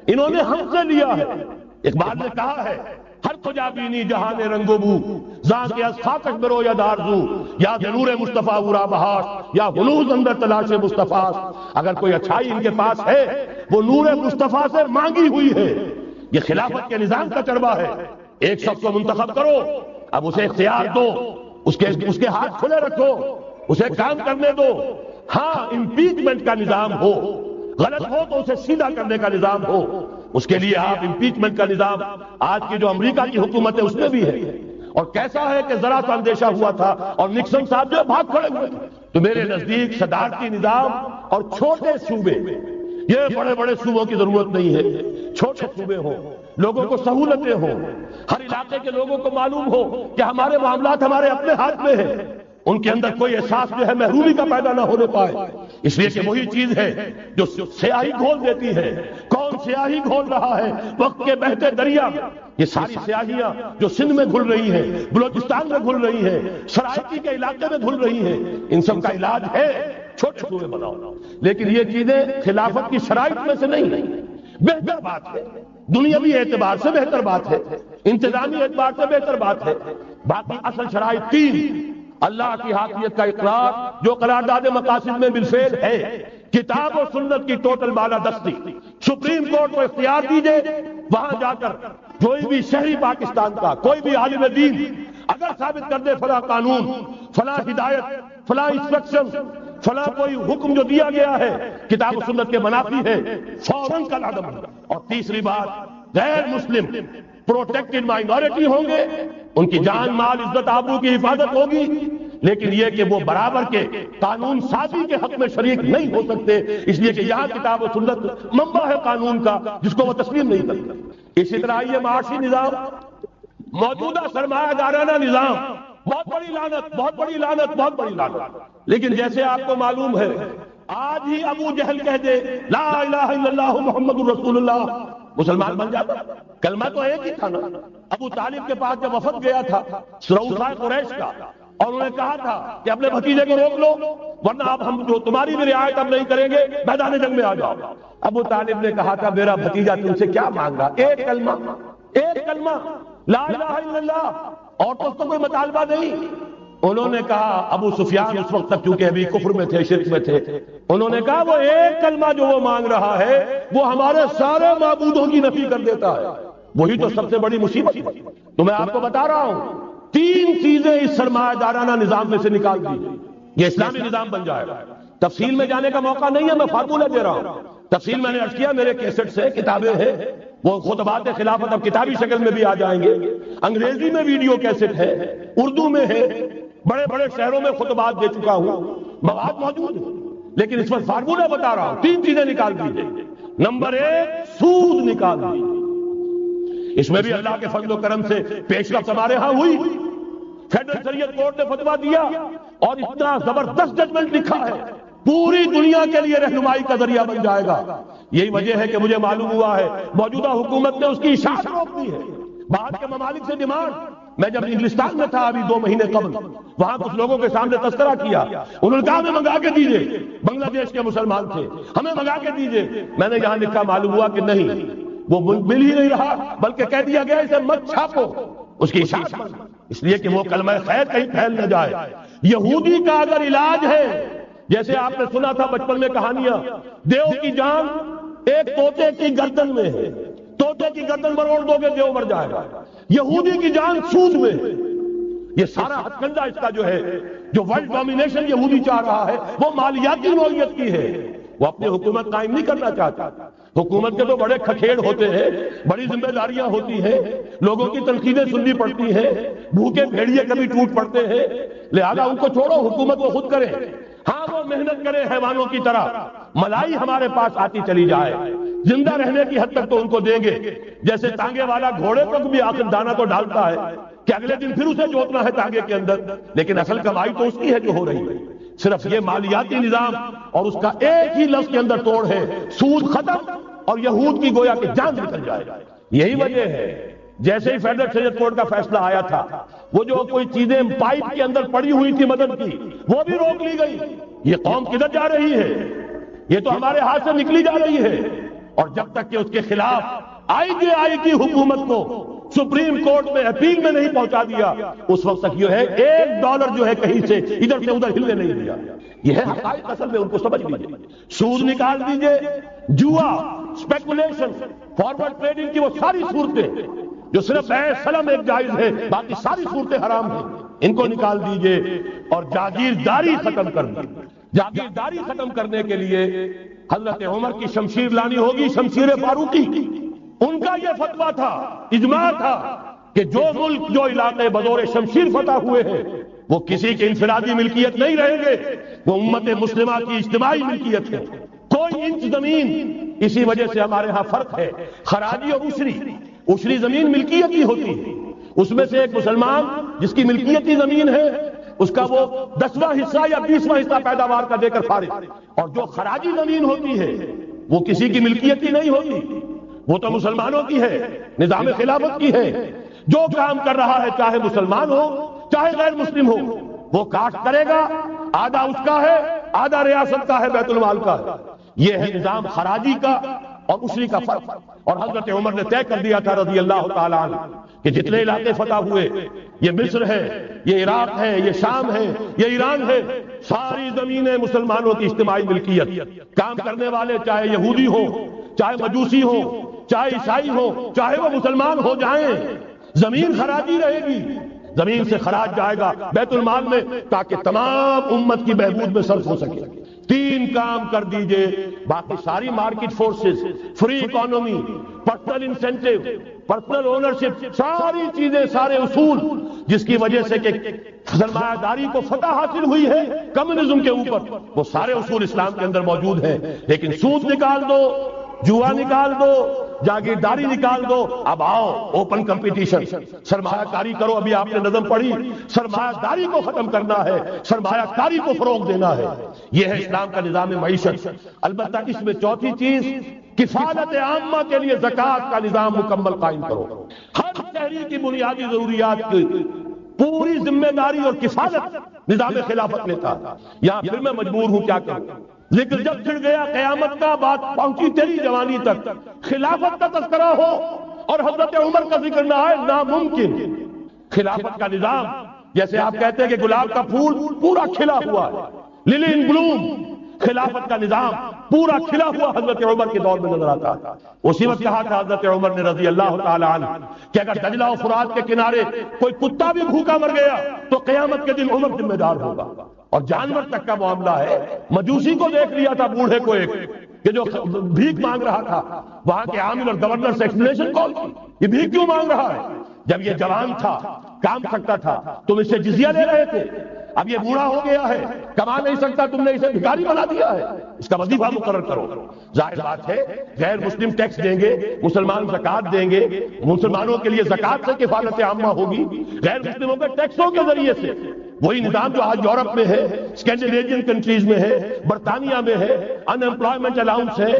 انہوں نے ہم سے لیا ہے. اقبال نے کہا ہے، ہر کجا بینی جہان رنگ و بو، زاں کے از خاکش برو یا دارزو، یا نور مصطفیٰ ورا بہاش، یا غلوظ اندر تلاش مصطفیٰ. اگر کوئی اچھائی ان کے پاس ہے وہ نور مصطفیٰ سے مانگی ہوئی ہے. یہ خلافت کے نظام کا چربا ہے. ایک شخص کو منتخب کرو، اب اسے اختیار دو، اس کے ہاتھ کھلے رکھو، اسے کام کرنے دو. ہاں امپیچمنٹ کا نظام ہو، غلط ہو تو اسے سیدھا کرنے کا نظام ہو. اس کے لیے آپ امپیچمنٹ کا نظام آج کی جو امریکہ کی حکومت ہے اس میں بھی ہے. اور کیسا ہے کہ ذرا سا اندیشہ ہوا تھا اور نکسن صاحب جو بھاگ کھڑے ہوئے تھے. تو میرے نزدیک صدارتی نظام اور چھوٹے صوبے، یہ بڑے بڑے صوبوں کی ضرورت نہیں ہے. چھوٹے صوبے ہوں، لوگوں کو سہولتیں ہوں، ہر علاقے کے لوگوں کو معلوم ہو کہ ہمارے معاملات ہمارے اپنے ہاتھ میں ہیں. ان کے اندر کوئی احساس جو ہے محرومی کا پیدا نہ ہونے پائے. اس لیے کہ وہی چیز ہے جو سیاہی گھول دیتی ہے. کون سیاہی گھول رہا ہے؟ وقت کے بہتے دریا. یہ ساری سیاہیاں جو سندھ میں گھل رہی ہیں، بلوچستان میں گھل رہی ہیں، سرائکی کے علاقے میں گھل رہی ہیں، ان سب کا علاج ہے چھوٹے صوبے بناؤ. لیکن یہ چیزیں خلافت کی شرائط میں سے نہیں. بہتر بات ہے، دنیاوی اعتبار سے بہتر بات ہے، انتظامی اعتبار سے بہتر بات ہے. باقی اصل شرائط 3: اللہ کی حاکمیت کا اقرار جو قرارداد مقاصد میں بالفعل ہے، کتاب و سنت کی ٹوٹل بالادستی. سپریم کورٹ کو اختیار دیجئے، وہاں جا کر کوئی بھی شہری پاکستان کا، کوئی بھی عالم دین اگر ثابت کر دے فلاں قانون، فلاں ہدایت، فلاں انسٹرکشن، فلاں کوئی حکم جو دیا گیا ہے کتاب و سنت کے منافی ہے، فوراً کا عدم. اور تیسری بات، غیر مسلم پروٹیکٹڈ مائنورٹی ہوں گے، ان کی جان مال عزت آبرو کی حفاظت ہوگی، لیکن یہ کہ وہ برابر کے قانون سازی کے حق میں شریک نہیں ہو سکتے. اس لیے کہ یہاں کتاب و سنت منبع ہے قانون کا جس کو وہ تسلیم نہیں کرتے. اسی طرح یہ معاشی نظام، موجودہ سرمایہ دارانہ نظام، بہت بڑی لعنت، بہت بڑی لعنت، بہت بڑی لعنت. لیکن جیسے آپ کو معلوم ہے، آج ہی ابو جہل کہہ دے لا الہ الا اللہ محمد الرسول اللہ، مسلمان بن جاتا. کلمہ تو ایک ہی تھا نا. ابو طالب کے پاس جب وفد گیا تھا رؤسائے قریش کا، اور انہوں نے کہا تھا کہ اپنے بھتیجے کو روک لو ورنہ اب ہم جو تمہاری بھی رعایت اب نہیں کریں گے، میدان جنگ میں آ جاؤ. ابو طالب نے کہا تھا میرا بھتیجا تم سے کیا مانگ رہا؟ ایک کلمہ، ایک کلمہ لا الہ الا اللہ، اور تو کوئی مطالبہ نہیں. انہوں نے کہا، ابو سفیان اس وقت تک کیونکہ ابھی کفر میں تھے، شرک میں تھے، انہوں نے کہا وہ ایک کلمہ جو وہ مانگ رہا ہے وہ ہمارے سارے معبودوں کی نفی کر دیتا ہے. وہی تو سب سے بڑی مصیبت ہے. تو میں آپ کو بتا رہا ہوں 3 چیزیں اس سرمایہ دارانہ نظام میں سے نکال دی، یہ اسلامی نظام بن جائے گا. تفصیل میں جانے کا موقع نہیں ہے، میں فارمولہ دے رہا ہوں. تفصیل میں نے عرض کیا، میرے کیسٹ سے کتابیں ہیں، وہ خطبات خلافت اب کتابی شکل میں بھی آ جائیں گے. انگریزی میں ویڈیو کیسٹ ہے، اردو میں ہے، بڑے بڑے شہروں میں خطبات دے چکا ہوں، مواد موجود ہے، لیکن اس وقت فارمولہ بتا رہا ہوں، 3 چیزیں نکال دیجیے۔ نمبر 1 سود نکال دیجیے، اس میں بھی اللہ کے فضل و کرم سے پیش رفت ہمارے ہاں ہوئی۔ فیڈرل شریعت کورٹ نے فتویٰ دیا اور اتنا زبردست ججمنٹ لکھا ہے، پوری دنیا کے لیے رہنمائی کا ذریعہ بن جائے گا۔ یہی وجہ ہے کہ مجھے معلوم ہوا ہے موجودہ حکومت نے اس کی اشاعت روک دی ہے۔ باہر کے ممالک سے ڈیمانڈ، میں جب انگلستان میں تھا ابھی 2 مہینے قبل، وہاں کچھ لوگوں کے سامنے تذکرہ کیا، انہوں نے کہا ہمیں منگا کے دیجئے، بنگلہ دیش کے مسلمان تھے، ہمیں منگا کے دیجئے۔ میں نے یہاں لکھا، معلوم ہوا کہ نہیں، وہ مل ہی نہیں رہا، بلکہ کہہ دیا گیا اسے مت چھاپو، اس کی اشاعت، اس لیے کہ وہ کلمہ خیر کہیں پھیل نہ جائے۔ یہودی کا اگر علاج ہے، جیسے آپ نے سنا تھا بچپن میں کہانیاں، دیو کی جان ایک طوطے کی گردن میں ہے، طوطے کی گردن مروڑ دو گے دیو مر جائے گا۔ یہودی کی جان سود میں ہے۔ یہ سارا ہتھ کنڈا اس کا جو ہے، جو ورلڈ ڈومینیشن یہودی چاہ رہا ہے، وہ مالیاتی نوعیت کی ہے۔ وہ اپنی حکومت قائم نہیں کرنا چاہتا۔ حکومت کے تو بڑے کھکھیڑ ہوتے ہیں، بڑی ذمہ داریاں ہوتی ہیں، لوگوں کی تنقیدیں سننی پڑتی ہیں، بھوکے بھیڑیے کبھی ٹوٹ پڑتے ہیں، لہذا ان کو چھوڑو، حکومت وہ خود کرے۔ ہاں وہ محنت کرے حیوانوں کی طرح، ملائی ہمارے پاس آتی چلی جائے، زندہ رہنے کی حد تک تو ان کو دیں گے۔ جیسے ٹانگے والا گھوڑے کو بھی آخر دانا تو ڈالتا ہے کہ اگلے دن پھر اسے جوتنا ہے ٹانگے کے اندر، لیکن اصل کمائی تو اس کی ہے جو ہو رہی ہے۔ صرف یہ مالیاتی نظام اور اس کا ایک ہی لفظ کے اندر توڑ ہے، سود ختم اور یہود کی گویا کہ جان نکل جائے۔ یہی وجہ ہے جیسے ہی فیڈرل شریعت کورٹ کا فیصلہ آیا تھا، وہ جو کوئی چیزیں پائپ کے اندر پڑی ہوئی تھی مدد کی، وہ بھی روک لی گئی۔ یہ قوم کدھر جا رہی ہے؟ یہ تو ہمارے ہاتھ سے نکلی جا رہی ہے۔ اور جب تک کہ اس کے خلاف IJI کی حکومت کو سپریم کورٹ میں اپیل میں نہیں پہنچا دیا، اس وقت تک یہ ہے $1 جو ہے کہیں سے ادھر سے ادھر ہلنے نہیں دیا۔ یہ ہے حقائق، اصل میں ان کو سمجھ لیجیے۔ سود نکال دیجئے، جوا، اسپیکولیشن، فارورڈ ٹریڈنگ کی وہ ساری صورتیں جو صرف بیع سلم ایک جائز ہے، باقی ساری صورتیں حرام ہیں، ان کو نکال دیجئے اور جاگیرداری ختم کر دیجئے۔ جاگیرداری ختم کرنے کے لیے حضرت عمر کی شمشیر لانی ہوگی، شمشیر فاروقی۔ ان کا یہ فتویٰ تھا، اجماع تھا کہ جو ملک، جو علاقے بطور شمشیر فتح ہوئے ہیں، وہ کسی کی انفرادی ملکیت نہیں رہیں گے، وہ امت مسلمہ کی اجتماعی ملکیت ہے۔ کوئی انچ زمین، اسی وجہ سے ہمارے ہاں فرق ہے خراجی اور عشری۔ عشری زمین ملکیتی ہوتی ہے، اس میں سے ایک مسلمان جس کی ملکیتی زمین ہے، اس کا وہ 10واں حصہ یا 20واں حصہ پیداوار کا دے کر فارغ۔ اور جو خراجی زمین ہوتی ہے وہ کسی کی ملکیتی نہیں ہوتی، وہ تو مسلمانوں کی ہے، نظام خلافت کی ہے۔ جو کام کر رہا ہے، چاہے مسلمان ہو چاہے غیر مسلم ہو، وہ کاشت کرے گا، آدھا اس کا ہے، آدھا ریاست کا ہے، بیت المال کا ہے۔ یہ ہے نظام خراجی کا اور عشری کا فرق۔ اور حضرت عمر نے طے کر دیا تھا رضی اللہ تعالیٰ عنہ کہ جتنے علاقے فتح ہوئے، یہ مصر ہے، یہ عراق ہے، یہ شام ہے، یہ ایران ہے، ساری زمینیں مسلمانوں کی اجتماعی ملکیت۔ کام کرنے والے چاہے یہودی ہو، چاہے مجوسی ہو، چاہے عیسائی ہو، چاہے وہ مسلمان ہو جائیں، زمین خراجی رہے گی، زمین سے خراج جائے گا بیت المال میں، تاکہ تمام امت کی بہبود میں صرف ہو سکے۔ 3 کام کر دیجئے، باقی ساری market forces, free economy, personal incentive, personal ownership, ساری چیزیں، سارے اصول جس کی وجہ سے کہ سرمایہ داری کو فتح حاصل ہوئی ہے کمیونزم کے اوپر، وہ سارے اصول اسلام کے اندر موجود ہیں۔ لیکن سود نکال دو، جوا نکال دو، جاگیرداری نکال دو، اب آؤ اوپن کمپٹیشن، سرمایہ کاری کرو۔ ابھی آپ نے نظم پڑھی، سرمایہ داری کو ختم کرنا ہے، سرمایہ کاری کو فروغ دینا ہے۔ یہ ہے اسلام کا نظام معیشت۔ البتہ اس میں چوتھی چیز، کفالت عامہ کے لیے زکوٰۃ کا نظام مکمل قائم کرو۔ ہر شہری کی بنیادی ضروریات کی پوری ذمہ داری اور کفالت نظام خلافت لیتا ہے۔ یا پھر میں مجبور ہوں کیا کروں، ذکر جب چھڑ گیا قیامت کا، بات پہنچی تیری جوانی تک، خلافت کا تذکرہ ہو اور حضرت عمر کا ذکر نہ آئے، ناممکن۔ خلافت کا نظام، جیسے آپ کہتے ہیں کہ گلاب کا پھول پورا کھلا ہوا ہے، للی ان بلوم، خلافت کا نظام پورا کھلا ہوا حضرت عمر کے دور میں نظر آتا ہے۔ اسی وقت کہا تھا حضرت عمر نے رضی اللہ تعالی عنہ کہ اگر دجلہ و فرات کے کنارے کوئی کتا بھی بھوکا مر گیا تو قیامت کے دن عمر ذمہ دار ہوگا۔ اور جانور تک کا معاملہ ہے۔ مجوسی کو دیکھ لیا تھا، بوڑھے کو، ایک کہ جو بھیک مانگ رہا تھا، وہاں کے عامل اور گورنر سے ایکسپلینیشن کال کی، یہ بھیک کیوں مانگ رہا ہے؟ جب یہ جوان تھا، کام کرتا تھا، تم اس سے جزیہ لے رہے تھے، اب یہ بوڑھا ہو گیا ہے، کما نہیں سکتا، تم نے اسے بھکاری بنا دیا ہے، اس کا وظیفہ مقرر کرو۔ ظاہر بات ہے غیر مسلم ٹیکس دیں گے، مسلمان زکات دیں گے، مسلمانوں کے لیے زکات سے کفالت عامہ ہوگی، غیر مسلموں کے ٹیکسوں کے ذریعے سے۔ وہی نظام جو آج یورپ میں ہے، اسکینڈینیوین کنٹریز میں ہے، برطانیہ میں ہے، ان امپلائمنٹ الاؤنس ہے۔